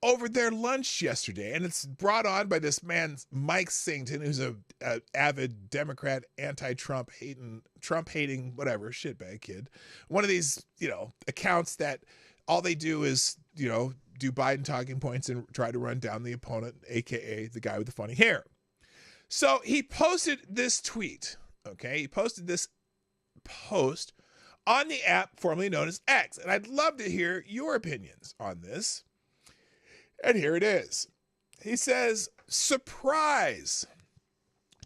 over their lunch yesterday. And it's brought on by this man, Mike Singleton, who's a avid Democrat, anti-Trump Trump hating, whatever, shitbag kid. One of these, accounts that all they do is, do Biden talking points and try to run down the opponent, AKA the guy with the funny hair. So he posted this tweet, okay? He posted this post on the app formerly known as X. And I'd love to hear your opinions on this. And here it is. He says, surprise!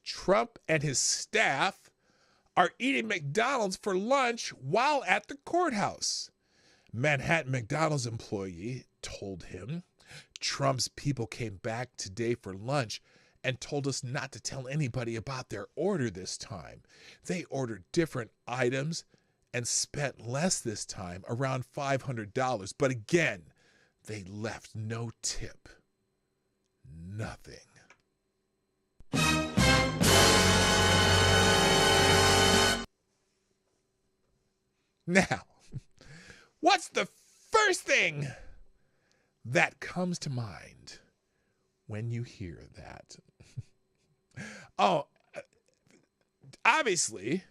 Trump and his staff are eating McDonald's for lunch while at the courthouse. Manhattan McDonald's employee told him Trump's people came back today for lunch and told us not to tell anybody about their order this time. They ordered different items and spent less this time, around $500. But again, they left no tip. Nothing. Now, what's the first thing that comes to mind when you hear that? Oh, obviously,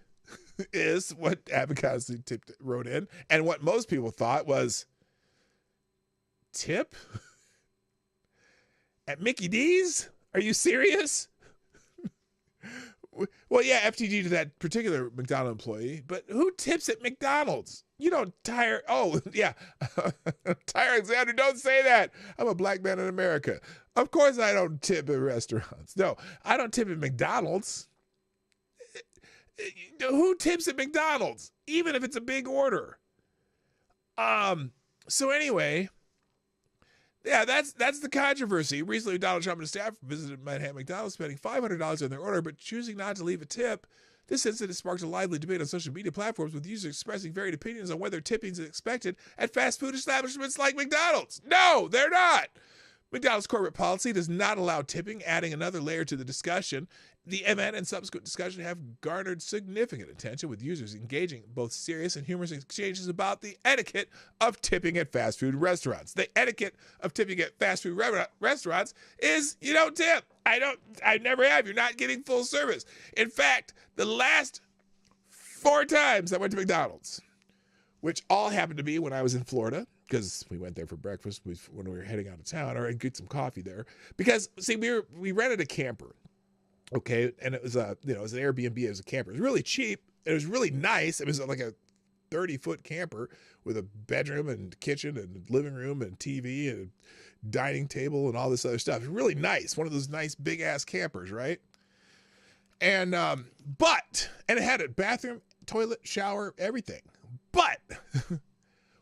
is what Abacasi wrote in, and what most people thought was, tip? At Mickey D's? Are you serious? Well, yeah, FTG to that particular McDonald's employee, but who tips at McDonald's? You don't tire. Oh, yeah. Tyre Alexander, don't say that. I'm a black man in America. Of course I don't tip at restaurants. No, I don't tip at McDonald's. Who tips at McDonald's? Even if it's a big order. So anyway, yeah, that's the controversy. Recently, Donald Trump and his staff visited Manhattan McDonald's, spending $500 on their order, but choosing not to leave a tip. This incident sparked a lively debate on social media platforms, with users expressing varied opinions on whether tipping is expected at fast food establishments like McDonald's. No, they're not. McDonald's corporate policy does not allow tipping, adding another layer to the discussion. The event and subsequent discussion have garnered significant attention, with users engaging in both serious and humorous exchanges about the etiquette of tipping at fast food restaurants. The etiquette of tipping at fast food restaurants is you don't tip. I never have. You're not getting full service. In fact, the last 4 times I went to McDonald's, which all happened to be when I was in Florida, because we went there for breakfast when we were heading out of town, or get some coffee there. Because see, we rented a camper, okay, and it was it was an Airbnb. It was a camper. It was really cheap. It was really nice. It was like a 30-foot camper with a bedroom and kitchen and living room and TV and a dining table and all this other stuff. It was really nice. One of those nice big ass campers, right? And and it had a bathroom, toilet, shower, everything. But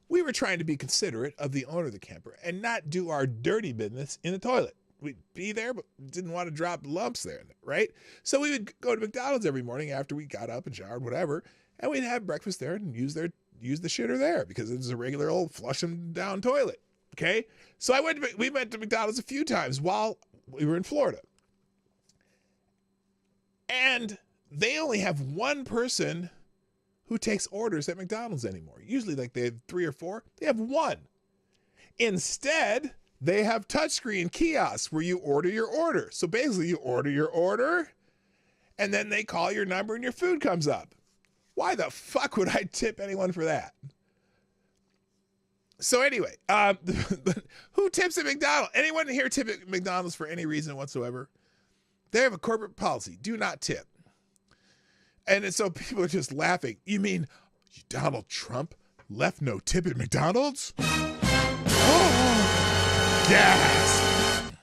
we were trying to be considerate of the owner of the camper and not do our dirty business in the toilet. We'd be there, but didn't want to drop lumps there, right? So we would go to McDonald's every morning after we got up and showered, whatever, and we'd have breakfast there and use the shitter there because it's a regular old flush them down toilet. Okay, so we went to McDonald's a few times while we were in Florida, and they only have one person who takes orders at McDonald's anymore. Usually, like, they have 3 or 4. They have 1. Instead, they have touchscreen kiosks where you order your order. So basically, you order your order, and then they call your number and your food comes up. Why the fuck would I tip anyone for that? So anyway, who tips at McDonald's? Anyone here tip at McDonald's for any reason whatsoever? They have a corporate policy. Do not tip. And so people are just laughing. You mean Donald Trump left no tip at McDonald's? Oh, gasp.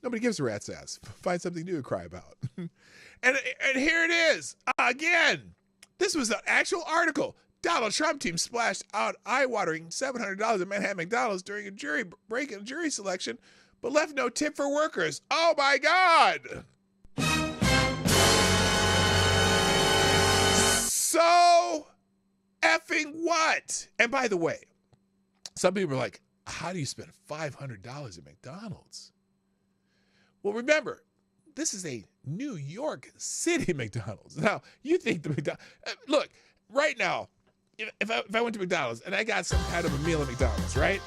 Nobody gives a rat's ass. Find something new to cry about. And here it is. Again, this was an actual article. Donald Trump team splashed out eye-watering $700 at Manhattan McDonald's during a jury break and jury selection, but left no tip for workers. Oh, my God. So effing what? And by the way, some people are like, how do you spend $500 at McDonald's? Well, remember, this is a New York City McDonald's. Now, you think the McDonald's... Look, right now, if I went to McDonald's and I got some kind of a meal at McDonald's, right?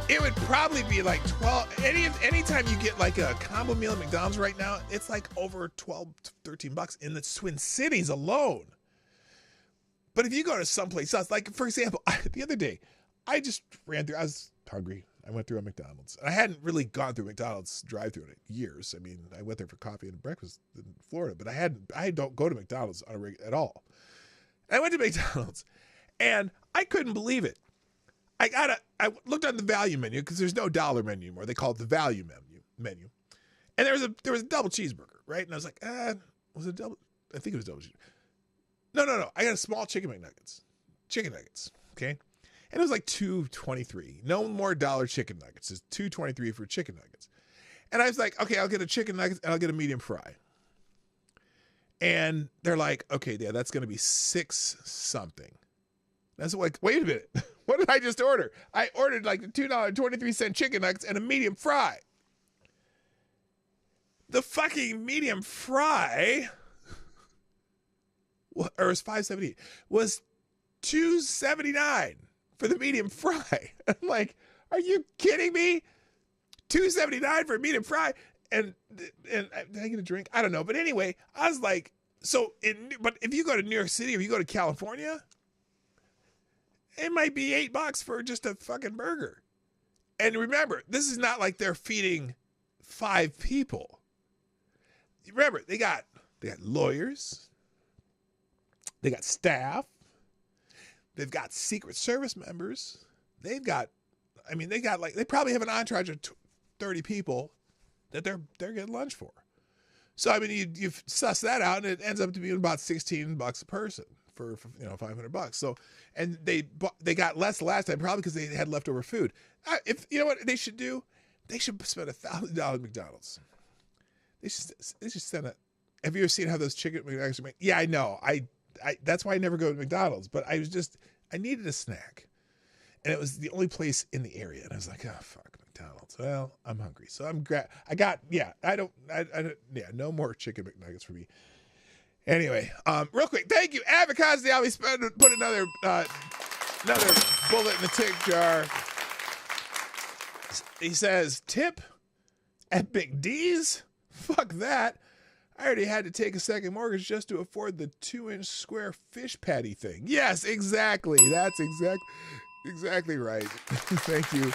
It would probably be like 12. Anytime you get like a combo meal at McDonald's right now, it's like over 12 to 13 bucks in the Twin Cities alone. But if you go to someplace else, like for example, the other day, I just ran through, I was hungry. I went through a McDonald's. And I hadn't really gone through McDonald's drive-through in years. I mean, I went there for coffee and breakfast in Florida, but I don't go to McDonald's on a regular at all. And I went to McDonald's and I couldn't believe it. I looked on the value menu because there's no dollar menu anymore. They call it the value menu. And there was a double cheeseburger, right? And I was like, was it double? I think it was double cheeseburger. No. I got a small chicken nuggets, okay? And it was like $2.23. No more dollar chicken nuggets. It's $2.23 for chicken nuggets. And I was like, okay, I'll get a chicken nuggets and I'll get a medium fry. And they're like, okay, yeah, that's going to be $6 something. That's like, wait a minute. What did I just order? I ordered like the $2.23 chicken nuggets and a medium fry. The fucking medium fry, or it was $5.78, was $2.79 for the medium fry. I'm like, are you kidding me? $2.79 for a medium fry. And did I get a drink? I don't know. But anyway, I was like, but if you go to New York City or you go to California, it might be $8 for just a fucking burger. And remember, this is not like they're feeding 5 people. Remember, they got lawyers, they got staff, they've got Secret Service members, they probably have an entourage of 30 people that they're getting lunch for. So I mean, you suss that out, and it ends up to be about $16 a person for $500. So, and they got less last time, probably because they had leftover food. If you know what they should do, they should spend $1,000 at McDonald's. They should send it. Have you ever seen how those chicken McNuggets are made? Yeah, I know. I that's why I never go to McDonald's. But I needed a snack, and it was the only place in the area. And I was like, oh fuck, McDonald's. Well, I'm hungry, so no more chicken McNuggets for me. Anyway, real quick, thank you, Avocados. They always put another bullet in the tip jar. He says, tip at McD's. Fuck that. I already had to take a second mortgage just to afford the 2-inch square fish patty thing. Yes, exactly. That's exactly right. Thank you,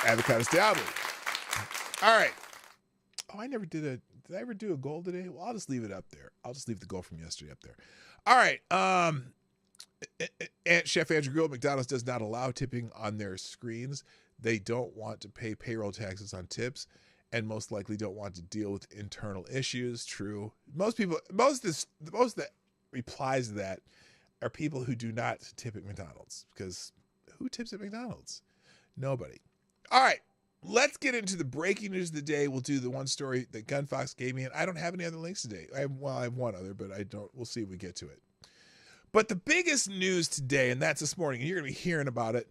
Avocados Diablo. All right. Oh, did I ever do a goal today? Well, I'll just leave it up there. I'll just leave the goal from yesterday up there. All right. Chef Andrew Grill, McDonald's does not allow tipping on their screens. They don't want to pay payroll taxes on tips, and most likely don't want to deal with internal issues. True. Most that replies to that are people who do not tip at McDonald's, because who tips at McDonald's? Nobody. All right, let's get into the breaking news of the day. We'll do the one story that Gunfox gave me, and I don't have any other links today. I have one other, but I don't. We'll see if we get to it. But the biggest news today, and that's this morning, and you're going to be hearing about it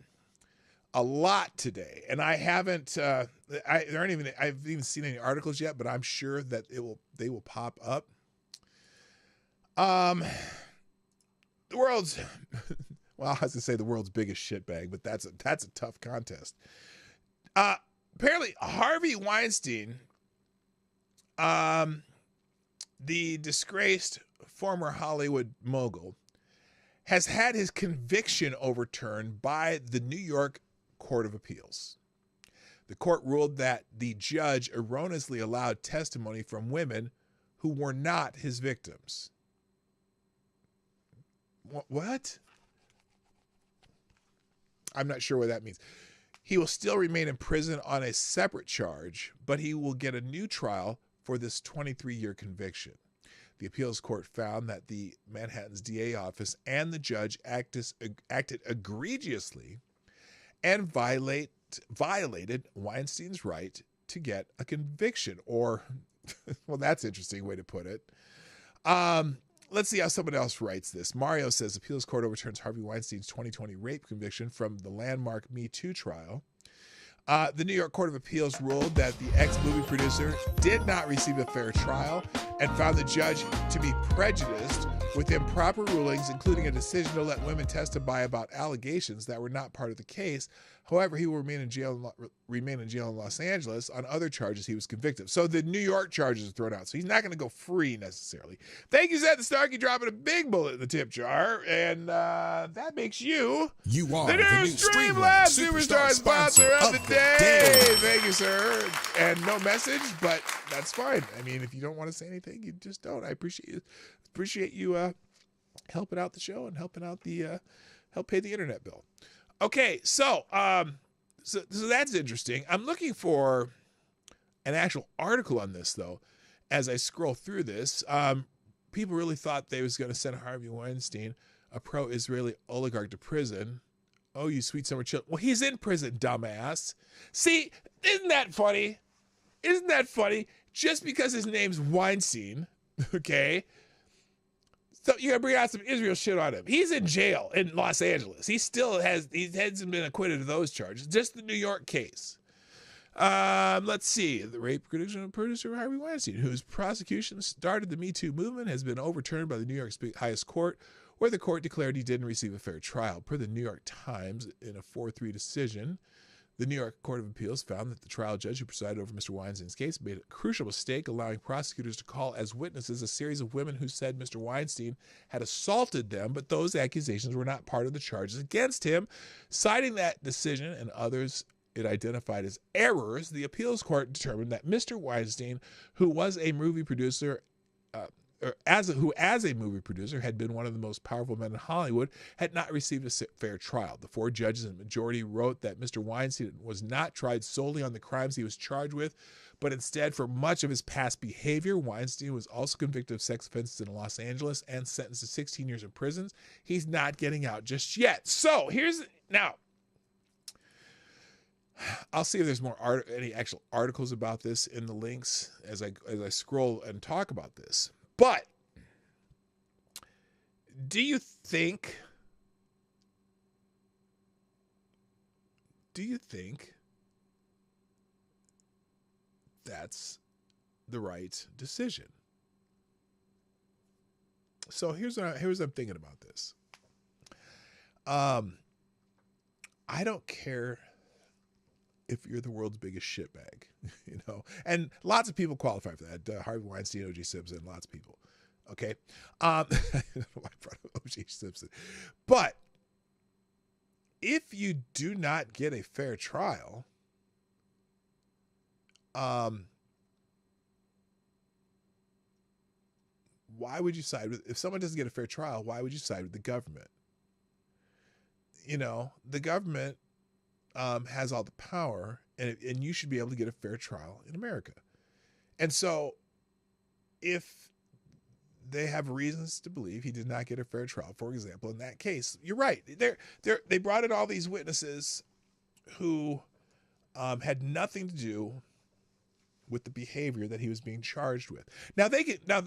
a lot today, and I haven't. I haven't even seen any articles yet, but I'm sure that they will pop up. The world's, well, I was gonna say the world's biggest shitbag, but that's a tough contest. Apparently, Harvey Weinstein, the disgraced former Hollywood mogul, has had his conviction overturned by the New York Court of Appeals. The court ruled that the judge erroneously allowed testimony from women who were not his victims. What? I'm not sure what that means. He will still remain in prison on a separate charge, but he will get a new trial for this 23-year conviction. The appeals court found that the Manhattan's DA office and the judge acted egregiously and violated Weinstein's right to get a conviction. Or, well, that's an interesting way to put it. Let's see how someone else writes this. Mario says, appeals court overturns Harvey Weinstein's 2020 rape conviction from the landmark Me Too trial. The New York Court of Appeals ruled that the ex-movie producer did not receive a fair trial and found the judge to be prejudiced with improper rulings, including a decision to let women testify about allegations that were not part of the case. However, he will remain in jail in Los Angeles on other charges he was convicted of. So the New York charges are thrown out. So he's not going to go free necessarily. Thank you, Zed the Starkey, dropping a big bullet in the tip jar. And that makes you the new Streamlabs Superstar sponsor of the day. Thank you, sir. And no message, but that's fine. I mean, if you don't want to say anything, you just don't. I appreciate you helping out the show and helping out help pay the internet bill. Okay, so that's interesting. I'm looking for an actual article on this, though. As I scroll through this, people really thought they was going to send Harvey Weinstein, a pro-Israeli oligarch, to prison. Oh, you sweet summer child. Well, he's in prison, dumbass. See, isn't that funny? Isn't that funny? Just because his name's Weinstein, okay? So you gotta bring out some Israel shit on him. He's in jail in Los Angeles. He hasn't been acquitted of those charges. Just the New York case. Let's see. The rape producer Harvey Weinstein, whose prosecution started the Me Too movement, has been overturned by the New York highest court, where the court declared he didn't receive a fair trial. Per the New York Times, in a 4-3 decision, the New York Court of Appeals found that the trial judge who presided over Mr. Weinstein's case made a crucial mistake, allowing prosecutors to call as witnesses a series of women who said Mr. Weinstein had assaulted them, but those accusations were not part of the charges against him. Citing that decision and others it identified as errors, the appeals court determined that Mr. Weinstein, who was a movie producer, as a movie producer had been one of the most powerful men in Hollywood, had not received a fair trial. The 4 judges in the majority wrote that Mr. Weinstein was not tried solely on the crimes he was charged with, but instead for much of his past behavior. Weinstein was also convicted of sex offenses in Los Angeles and sentenced to 16 years in prison. He's not getting out just yet. So now, I'll see if there's any actual articles about this in the links as I scroll and talk about this. But do you think that's the right decision? So here's what I'm thinking about this. I don't care if you're the world's biggest shitbag, and lots of people qualify for that. Harvey Weinstein, O.J. Simpson, lots of people. Okay. I don't know why I brought up O.J. Simpson, but if you do not get a fair trial, why would you side with, if someone doesn't get a fair trial, why would you side with the government? The government has all the power, and you should be able to get a fair trial in America. And so if they have reasons to believe he did not get a fair trial, for example, in that case, you're right. They brought in all these witnesses who had nothing to do with the behavior that he was being charged with. Now now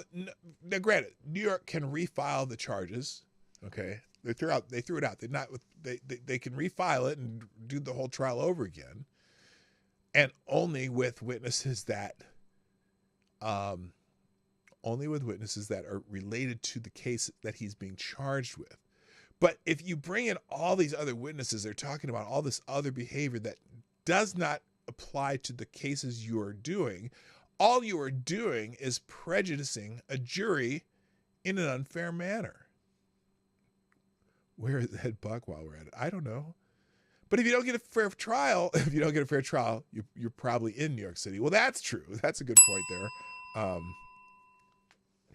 granted, New York can refile the charges. Okay. They threw it out. They can refile it and do the whole trial over again, and only with witnesses that are related to the case that he's being charged with. But if you bring in all these other witnesses, they're talking about all this other behavior that does not apply to the cases you are doing. All you are doing is prejudicing a jury in an unfair manner. Where is Ed Buck while we're at it? I don't know. But if you don't get a fair trial, you're probably in New York City. Well, that's true. That's a good point there.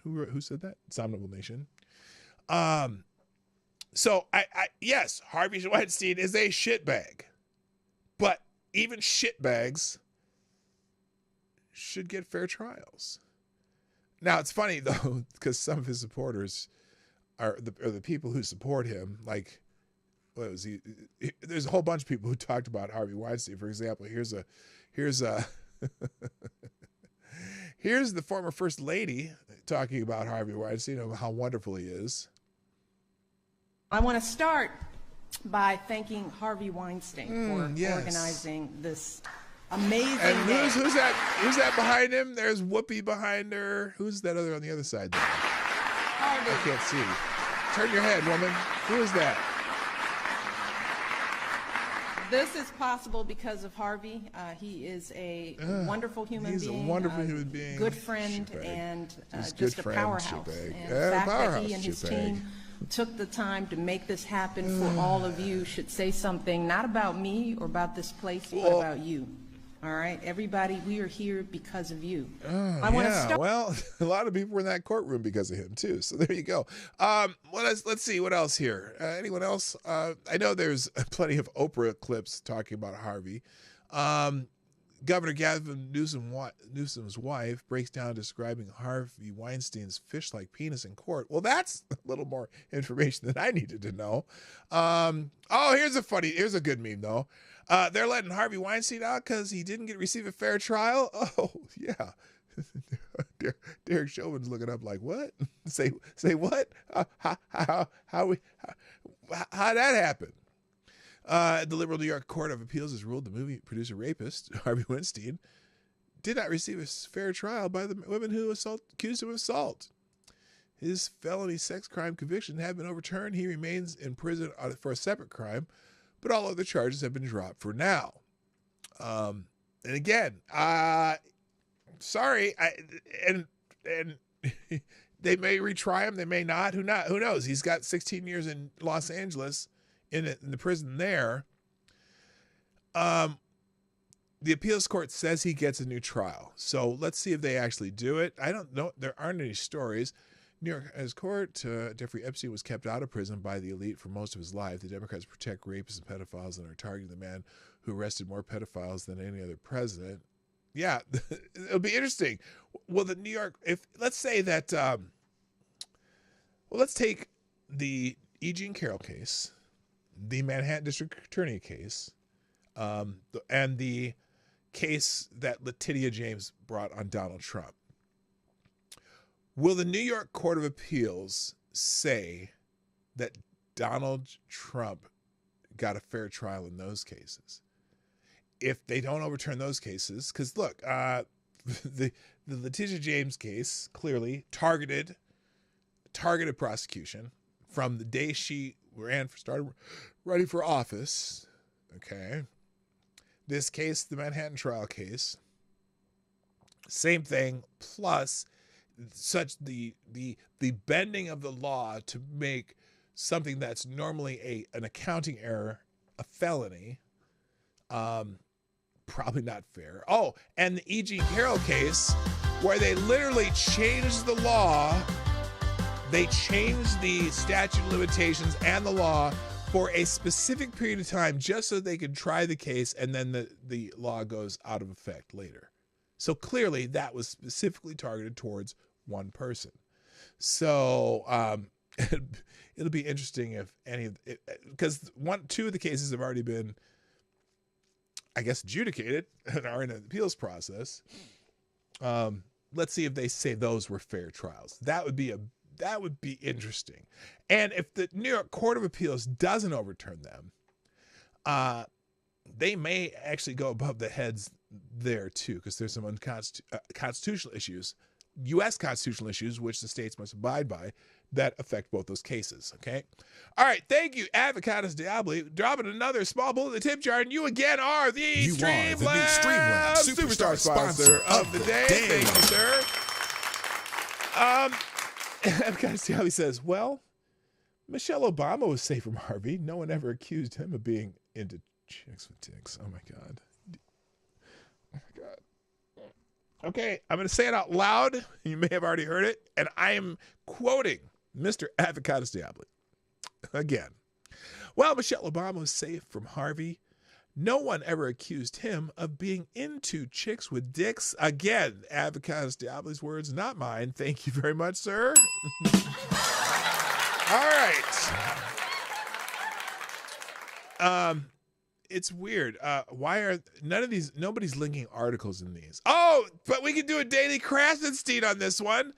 Who said that? Somnable Nation. So yes, Harvey Weinstein is a shitbag. But even shitbags should get fair trials. Now, it's funny, though, because some of his supporters are the people who support him. Like, what was he? There's a whole bunch of people who talked about Harvey Weinstein. For example, here's the former First Lady talking about Harvey Weinstein and how wonderful he is. I want to start by thanking Harvey Weinstein for yes. organizing this amazing And day. who's that behind him? There's Whoopi behind her. Who's that other on the other side there? Harvey. I can't see. Turn your head, woman. Who is that? This is possible because of Harvey. He is a wonderful human being. He's a wonderful human being. Good friend Shitbag. and He's just good a friend, powerhouse. shitbag. And Yeah, the fact that powerhouse, he and his shitbag. team took the time to make this happen for all of you should say something not about me or about this place, but about you. All right, everybody, we are here because of you. I want to start. Well, a lot of people were in that courtroom because of him too. So there you go. Let's see what else here. Anyone else? I know there's plenty of Oprah clips talking about Harvey. Governor Gavin Newsom's wife breaks down describing Harvey Weinstein's fish-like penis in court. Well, that's a little more information than I needed to know. Here's a good meme though. They're letting Harvey Weinstein out because he didn't receive a fair trial. Oh, yeah. Derek Chauvin's looking up like, what? Say what? How'd that happen? The liberal New York Court of Appeals has ruled the movie producer rapist, Harvey Weinstein, did not receive a fair trial by the women who accused him of assault. His felony sex crime conviction had been overturned. He remains in prison for a separate crime, but all other charges have been dropped for now. And again, sorry, and they may retry him, they may not. Who knows? He's got 16 years in Los Angeles in the prison there. The appeals court says he gets a new trial. So let's see if they actually do it. I don't know. There aren't any stories. New York court, Jeffrey Epstein was kept out of prison by the elite for most of his life. The Democrats protect rapists and pedophiles and are targeting the man who arrested more pedophiles than any other president. Yeah, it'll be interesting. Well, the New York, let's say that, let's take the E. Jean Carroll case, the Manhattan District Attorney case, and the case that Letitia James brought on Donald Trump. Will the New York Court of Appeals say that Donald Trump got a fair trial in those cases? If they don't overturn those cases, because look, the Letitia James case clearly targeted prosecution from the day she started running for office. Okay, this case, the Manhattan trial case, same thing. Plus, such the bending of the law to make something that's normally an accounting error a felony. Probably not fair. Oh, and the E. Jean Carroll case, where they literally changed the law. They changed the statute of limitations and the law for a specific period of time just so they could try the case, and then the law goes out of effect later. So clearly that was specifically targeted towards one person. So it'll be interesting if any of it, because two of the cases have already been, I guess, adjudicated and are in an appeals process. Let's see if they say those were fair trials. That would be interesting. And if the New York Court of Appeals doesn't overturn them, they may actually go above the heads there too, because there's some constitutional issues, U.S. constitutional issues, which the states must abide by, that affect both those cases. Okay. All right. Thank you, Avocados Diablo, dropping another small bullet in the tip jar, and you again are the Streamlabs Superstar sponsor of the day. Thank you, sir. Avocados Diablo says, well, Michelle Obama was safe from Harvey. No one ever accused him of being into chicks with dicks. Oh my God. Okay, I'm going to say it out loud. You may have already heard it. And I am quoting Mr. Avocados Diablo again. Well, Michelle Obama was safe from Harvey. No one ever accused him of being into chicks with dicks. Again, Avocados Diablo's words, not mine. Thank you very much, sir. All right. It's weird. Why are nobody's linking articles in these? Oh, but we can do a Daily Krasenstein on this one.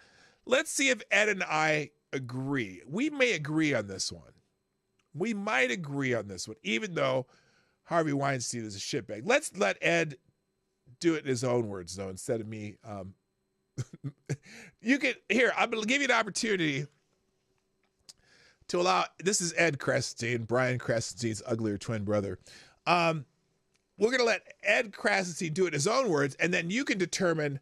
Let's see if Ed and I agree. We may agree on this one. We might agree on this one, even though Harvey Weinstein is a shitbag. Let's let Ed do it in his own words, though, instead of me. I'm going to give you an opportunity to allow. This is Ed Krasenstein, Brian Krasenstein's uglier twin brother. We're going to let Ed Krasenstein do it in his own words, and then you can determine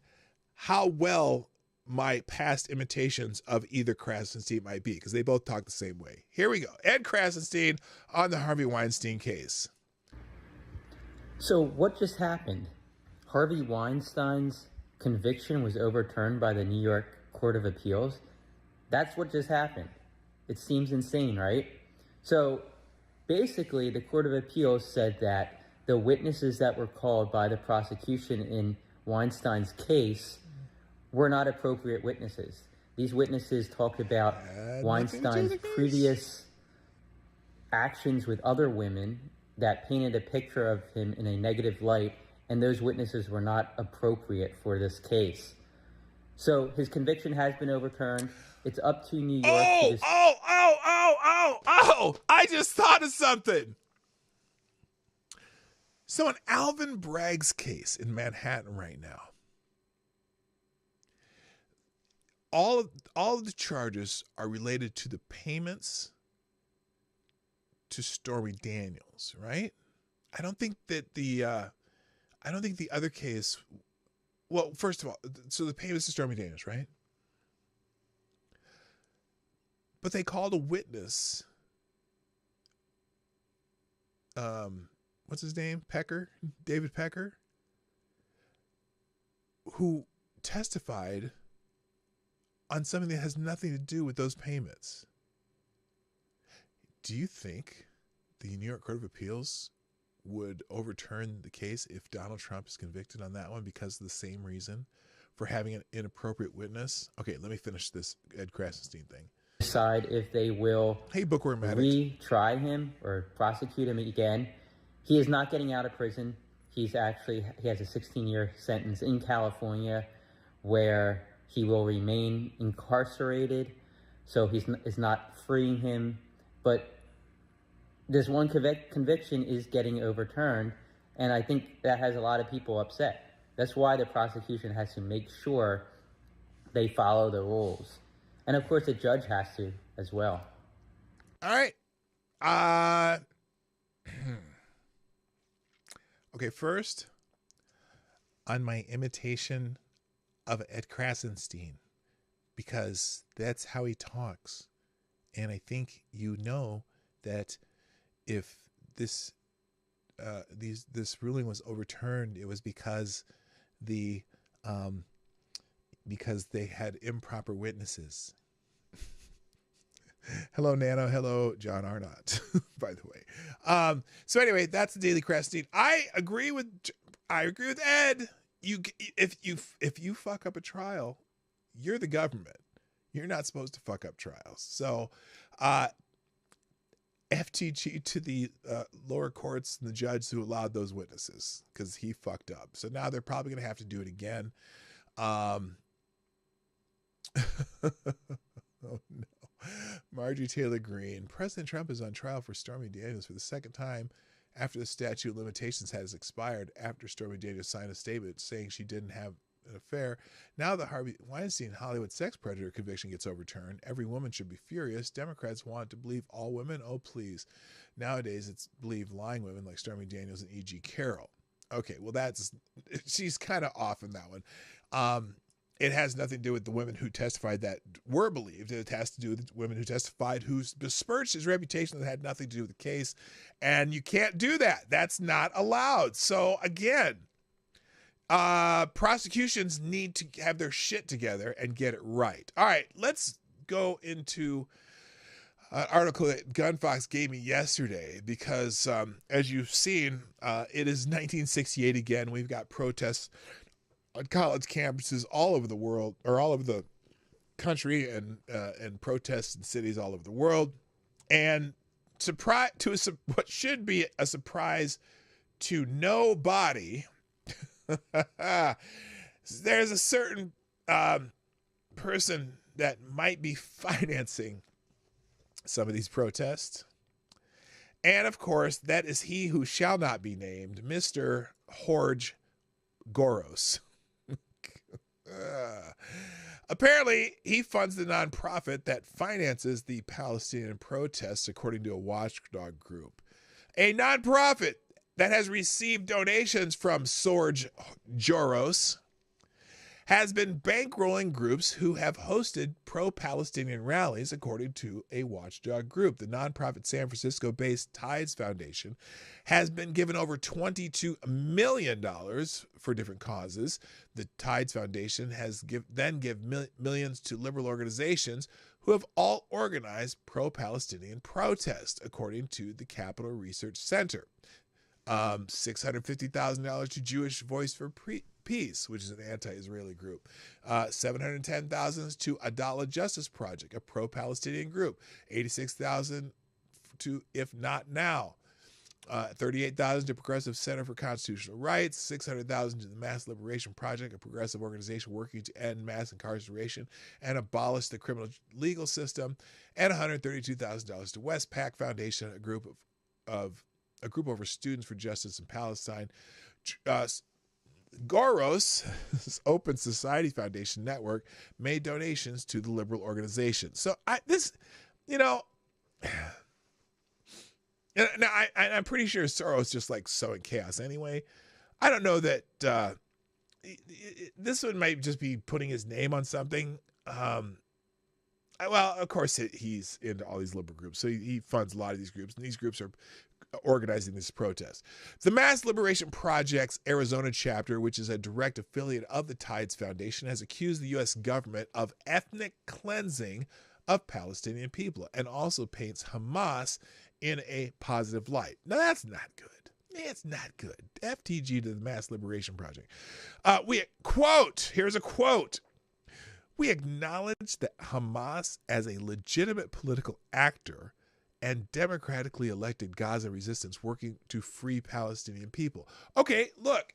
how well my past imitations of either Krasenstein might be, because they both talk the same way. Here we go. Ed Krasenstein on the Harvey Weinstein case. So what just happened? Harvey Weinstein's conviction was overturned by the New York Court of Appeals. That's what just happened. It seems insane, right? So basically, the Court of Appeals said that the witnesses that were called by the prosecution in Weinstein's case were not appropriate witnesses. These witnesses talked about Weinstein's previous actions with other women that painted a picture of him in a negative light, and those witnesses were not appropriate for this case. So his conviction has been overturned. It's up to New York to I just thought of something. So in Alvin Bragg's case in Manhattan right now, all of the charges are related to the payments to Stormy Daniels, right? I don't think the other case. Well, first of all, so the payments to Stormy Daniels, right? But they called a witness. What's his name? David Pecker, who testified on something that has nothing to do with those payments. Do you think the New York Court of Appeals would overturn the case if Donald Trump is convicted on that one because of the same reason, for having an inappropriate witness? Okay, let me finish this Ed Krasenstein thing. decide if they will retry him or prosecute him again. He is not getting out of prison. He has a 16-year sentence in California where he will remain incarcerated. So it's not freeing him. But this one conviction is getting overturned, and I think that has a lot of people upset. That's why the prosecution has to make sure they follow the rules. And of course, the judge has to as well. All right. Okay, first, on my imitation of Ed Krasenstein, because that's how he talks. And I think you know that if this ruling was overturned, it was because because they had improper witnesses. Hello, Nano. Hello, John Arnott, by the way. So anyway, that's the Daily Krasenstein. I agree with Ed. If you fuck up a trial, you're the government. You're not supposed to fuck up trials. So, FTG to the lower courts and the judge who allowed those witnesses, because he fucked up. So now they're probably going to have to do it again. Oh no. Marjorie Taylor Greene. President Trump is on trial for Stormy Daniels for the second time after the statute of limitations has expired, after Stormy Daniels signed a statement saying she didn't have an affair. Now the Harvey Weinstein Hollywood sex predator conviction gets overturned. Every woman should be furious. Democrats want to believe all women. Oh, please. Nowadays, it's believe lying women like Stormy Daniels and E.G. Carroll. Okay, well, she's kind of off in that one. It has nothing to do with the women who testified that were believed. It has to do with the women who testified who besmirched his reputation that had nothing to do with the case. And you can't do that. That's not allowed. So again, prosecutions need to have their shit together and get it right. All right, let's go into an article that Gunfox gave me yesterday because, as you've seen, it is 1968 again. We've got protests on college campuses all over the world, or all over the country, and protests in cities all over the world. And what should be a surprise to nobody, there's a certain person that might be financing some of these protests. And of course, that is he who shall not be named, Mr. Jorge Goros. Apparently, he funds the nonprofit that finances the Palestinian protests, according to a watchdog group. A nonprofit that has received donations from Jorge Goros has been bankrolling groups who have hosted pro-Palestinian rallies, according to a watchdog group. The nonprofit San Francisco-based Tides Foundation has been given over $22 million for different causes. The Tides Foundation has give millions to liberal organizations who have all organized pro-Palestinian protests, according to the Capital Research Center. $650,000 to Jewish Voice for Peace, which is an anti-Israeli group. $710,000 to Adala Justice Project, a pro-Palestinian group. $86,000 to If Not Now. $38,000 to Progressive Center for Constitutional Rights, $600,000 to the Mass Liberation Project, a progressive organization working to end mass incarceration and abolish the criminal legal system, and $132,000 to Westpac Foundation, a group over students for justice in Palestine. Goros, Open Society Foundation Network, made donations to the liberal organization. So I'm pretty sure Soros just like sowing chaos anyway. I don't know that this one might just be putting his name on something. Well, of course he's into all these liberal groups, so he funds a lot of these groups, and these groups are organizing this protest. The Mass Liberation Project's Arizona chapter, which is a direct affiliate of the Tides Foundation, has accused the U.S. government of ethnic cleansing of Palestinian people and also paints Hamas in a positive light. Now, that's not good. It's not good. FTG to the Mass Liberation Project. Here's a quote. We acknowledge that Hamas as a legitimate political actor and democratically elected Gaza resistance working to free Palestinian people. Okay, look,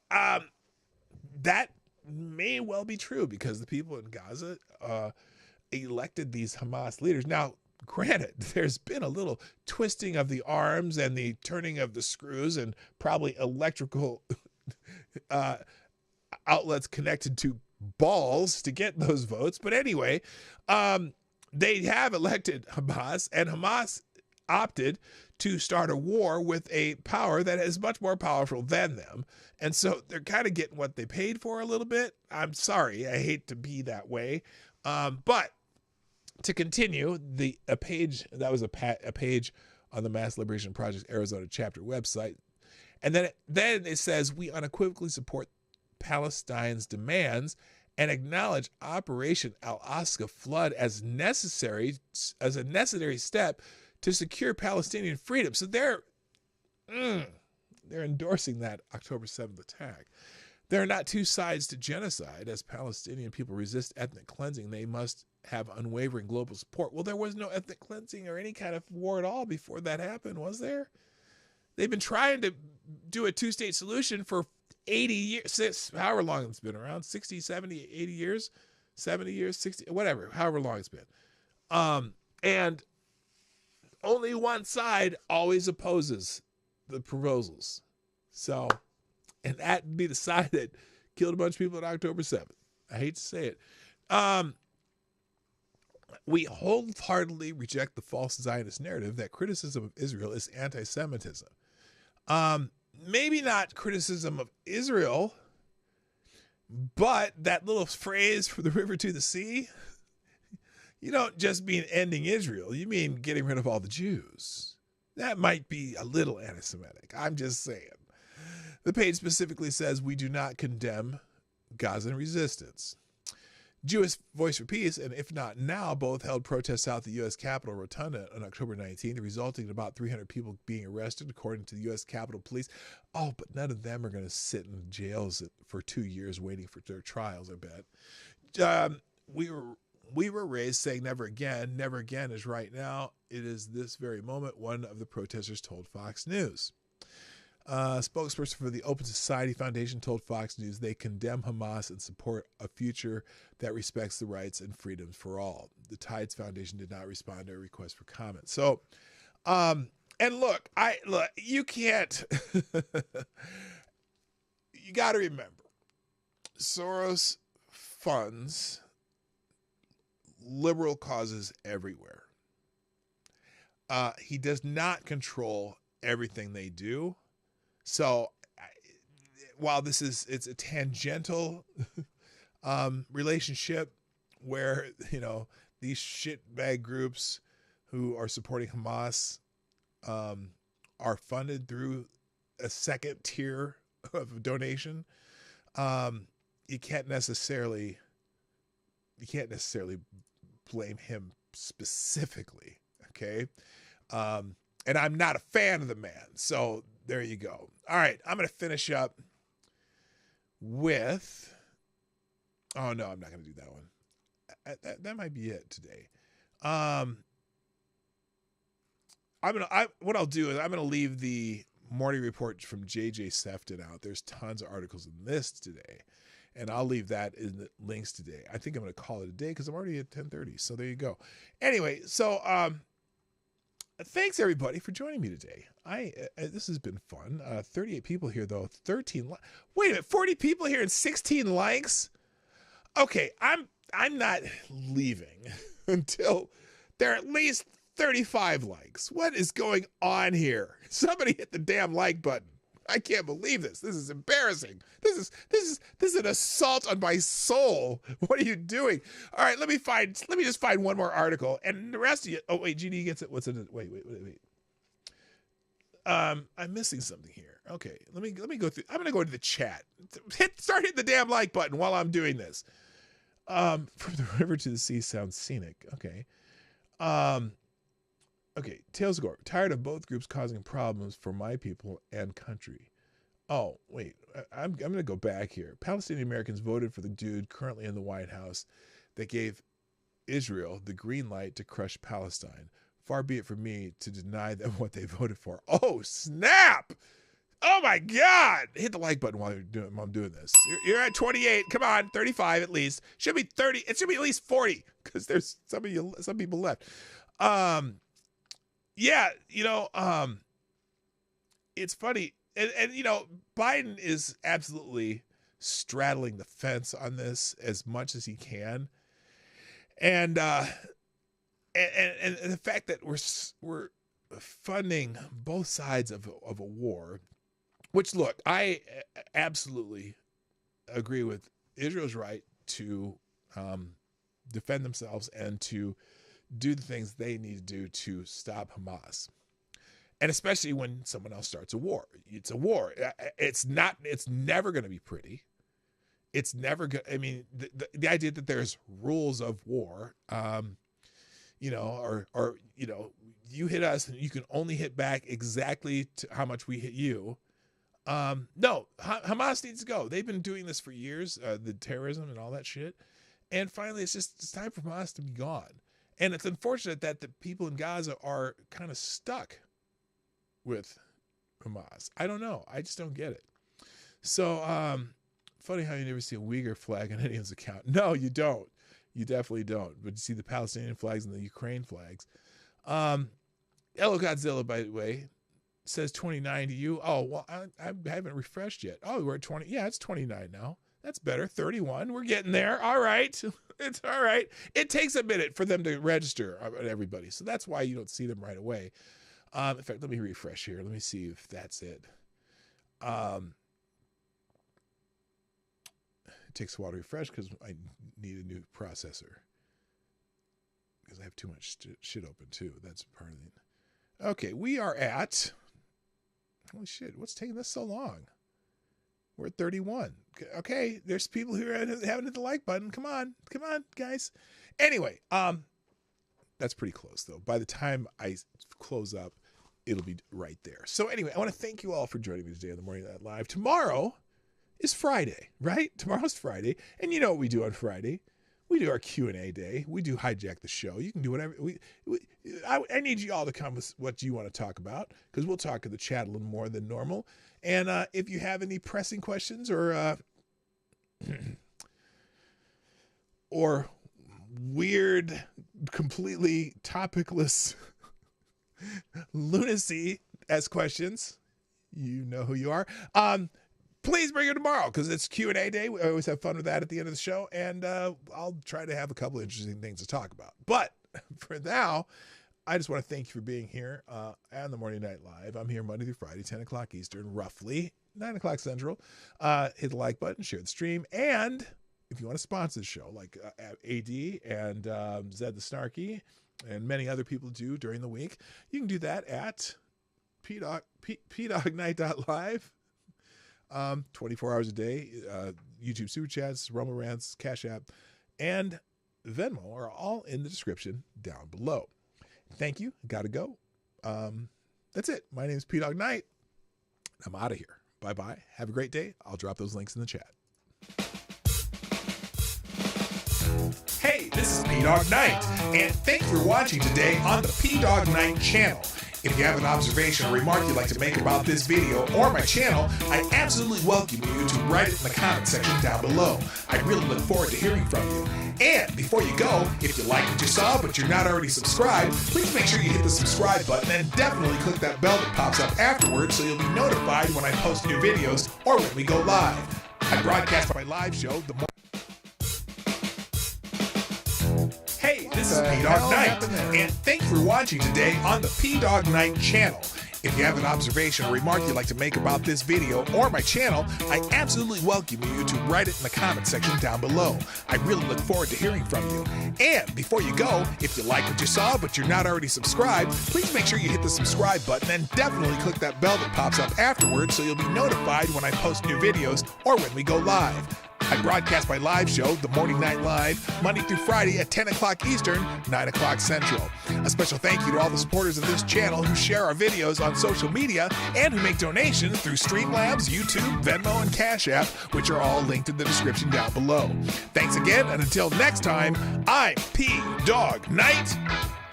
that may well be true because the people in Gaza elected these Hamas leaders. Now, granted, there's been a little twisting of the arms and the turning of the screws and probably electrical outlets connected to balls to get those votes. But anyway, they have elected Hamas, and Hamas opted to start a war with a power that is much more powerful than them. And so they're kind of getting what they paid for a little bit. I'm sorry. I hate to be that way. But to continue, a page on the Mass Liberation Project Arizona chapter website. And then it says, we unequivocally support Palestine's demands and acknowledge Operation Al-Aqsa flood as a necessary step to secure Palestinian freedom. So they're endorsing that October 7th attack. There are not two sides to genocide. As Palestinian people resist ethnic cleansing, they must have unwavering global support. Well, there was no ethnic cleansing or any kind of war at all before that happened, was there? They've been trying to do a two-state solution for 80 years, however long it's been around, 60, 70, 80 years, 70 years, 60, whatever, however long it's been. And only one side always opposes the proposals. So, and that would be the side that killed a bunch of people on October 7th. I hate to say it. We wholeheartedly reject the false Zionist narrative that criticism of Israel is anti-Semitism. Maybe not criticism of Israel, but that little phrase, from the river to the sea, you don't just mean ending Israel. You mean getting rid of all the Jews. That might be a little anti-Semitic. I'm just saying. The page specifically says we do not condemn Gazan resistance. Jewish Voice for Peace and If Not Now both held protests out the U.S. Capitol Rotunda on October 19th, resulting in about 300 people being arrested, according to the U.S. Capitol Police. Oh, but none of them are going to sit in jails for 2 years waiting for their trials, I bet. We were raised saying never again. Never again is right now. It is this very moment, one of the protesters told Fox News. Spokesperson for the Open Society Foundation told Fox News they condemn Hamas and support a future that respects the rights and freedoms for all. The Tides Foundation did not respond to a request for comment. So, and look, you can't, you got to remember, Soros funds liberal causes everywhere. He does not control everything they do. So while it's a tangential relationship where, these shitbag groups who are supporting Hamas are funded through a second tier of donation, you can't necessarily blame him specifically, okay? And I'm not a fan of the man, so there you go. All right, I'm going to finish up with... Oh, no, I'm not going to do that one. That might be it today. What I'll do is I'm going to leave the morning report from J.J. Sefton out. There's tons of articles in this today. And I'll leave that in the links today. I think I'm going to call it a day because I'm already at 10:30. So there you go. Anyway, so thanks everybody for joining me today. This has been fun. 38 people here though. 13. Wait a minute. 40 people here and 16 likes. Okay, I'm not leaving until there are at least 35 likes. What is going on here? Somebody hit the damn like button. I can't believe this. This is embarrassing. This is an assault on my soul. What are you doing? All right, let me just find one more article and the rest of you. Oh wait, GD gets it. What's in it? Wait. I'm missing something here. Okay, let me go through. I'm gonna go to the chat. Start hitting the damn like button while I'm doing this. From the river to the sea sounds scenic. Okay. Okay, Tails Gore, tired of both groups causing problems for my people and country. Oh, wait, I'm going to go back here. Palestinian Americans voted for the dude currently in the White House that gave Israel the green light to crush Palestine. Far be it from me to deny them what they voted for. Oh, snap! Oh, my God! Hit the like button while I'm doing this. You're at 28. Come on, 35 at least. Should be 30. It should be at least 40 because there's some people left. Yeah, it's funny. And Biden is absolutely straddling the fence on this as much as he can. And the fact that we're funding both sides of a war, which, look, I absolutely agree with Israel's right to defend themselves and to do the things they need to do to stop Hamas. And especially when someone else starts a war. It's a war. It's never going to be pretty. It's never going I mean, the idea that there's rules of war, you hit us and you can only hit back exactly to how much we hit you. No, Hamas needs to go. They've been doing this for years, the terrorism and all that shit. And finally, it's time for Hamas to be gone. And it's unfortunate that the people in Gaza are kind of stuck with Hamas. I don't know. I just don't get it. So, funny how you never see a Uyghur flag on anyone's account. No, you don't. You definitely don't. But you see the Palestinian flags and the Ukraine flags. Hello Godzilla, by the way, says 29 to you. Oh, well, I haven't refreshed yet. Oh, we're at 20. Yeah, it's 29 now. That's better. 31. We're getting there. All right. It's all right. It takes a minute for them to register, everybody. So that's why you don't see them right away. In fact, let me refresh here. Let me see if that's it. It takes a while to refresh because I need a new processor. Because I have too much shit open too. That's part of it. Okay, we are at... Holy shit, what's taking this so long? We're at 31. Okay, there's people who haven't hit the like button. Come on, guys. Anyway, that's pretty close though. By the time I close up, it'll be right there. So anyway, I want to thank you all for joining me today on the Morning Night Live. Tomorrow is Friday, right? Tomorrow's Friday, and you know what we do on Friday? We do our Q&A day. We do hijack the show. You can do whatever. I need you all to come with what you want to talk about because we'll talk in the chat a little more than normal. And if you have any pressing questions or weird, completely topicless lunacy as questions, you know who you are. Please bring it tomorrow because it's Q&A day. We always have fun with that at the end of the show. And I'll try to have a couple of interesting things to talk about. But for now, I just want to thank you for being here on the Morning Night Live. I'm here Monday through Friday, 10 o'clock Eastern, roughly 9 o'clock Central. Hit the like button, share the stream. And if you want to sponsor the show, like AD and Zed the Snarky and many other people do during the week, you can do that at pdognight.live. 24 hours a day. YouTube Super Chats, Rumble Rants, Cash App, and Venmo are all in the description down below. Thank you. Gotta go. That's it. My name is P-Dog Knight. I'm out of here. Bye-bye. Have a great day. I'll drop those links in the chat. Hey, this is P-Dog Knight, and thanks for watching today on the P-Dog Knight channel. If you have an observation or remark you'd like to make about this video or my channel, I absolutely welcome you to write it in the comment section down below. I really look forward to hearing from you. And before you go, if you like what you saw but you're not already subscribed, please make sure you hit the subscribe button and definitely click that bell that pops up afterwards so you'll be notified when I post new videos or when we go live. I broadcast my live show the morning. Hey, this is P-Dog Night, and thanks for watching today on the P-Dog Night channel. If you have an observation or remark you'd like to make about this video or my channel, I absolutely welcome you to write it in the comment section down below. I really look forward to hearing from you. And before you go, if you like what you saw but you're not already subscribed, please make sure you hit the subscribe button and definitely click that bell that pops up afterwards so you'll be notified when I post new videos or when we go live. I broadcast my live show, The Morning Night Live, Monday through Friday at 10 o'clock Eastern, 9 o'clock Central. A special thank you to all the supporters of this channel who share our videos on social media and who make donations through Streamlabs, YouTube, Venmo, and Cash App, which are all linked in the description down below. Thanks again, and until next time, I'm P-Dog Night,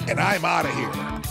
and I'm out of here.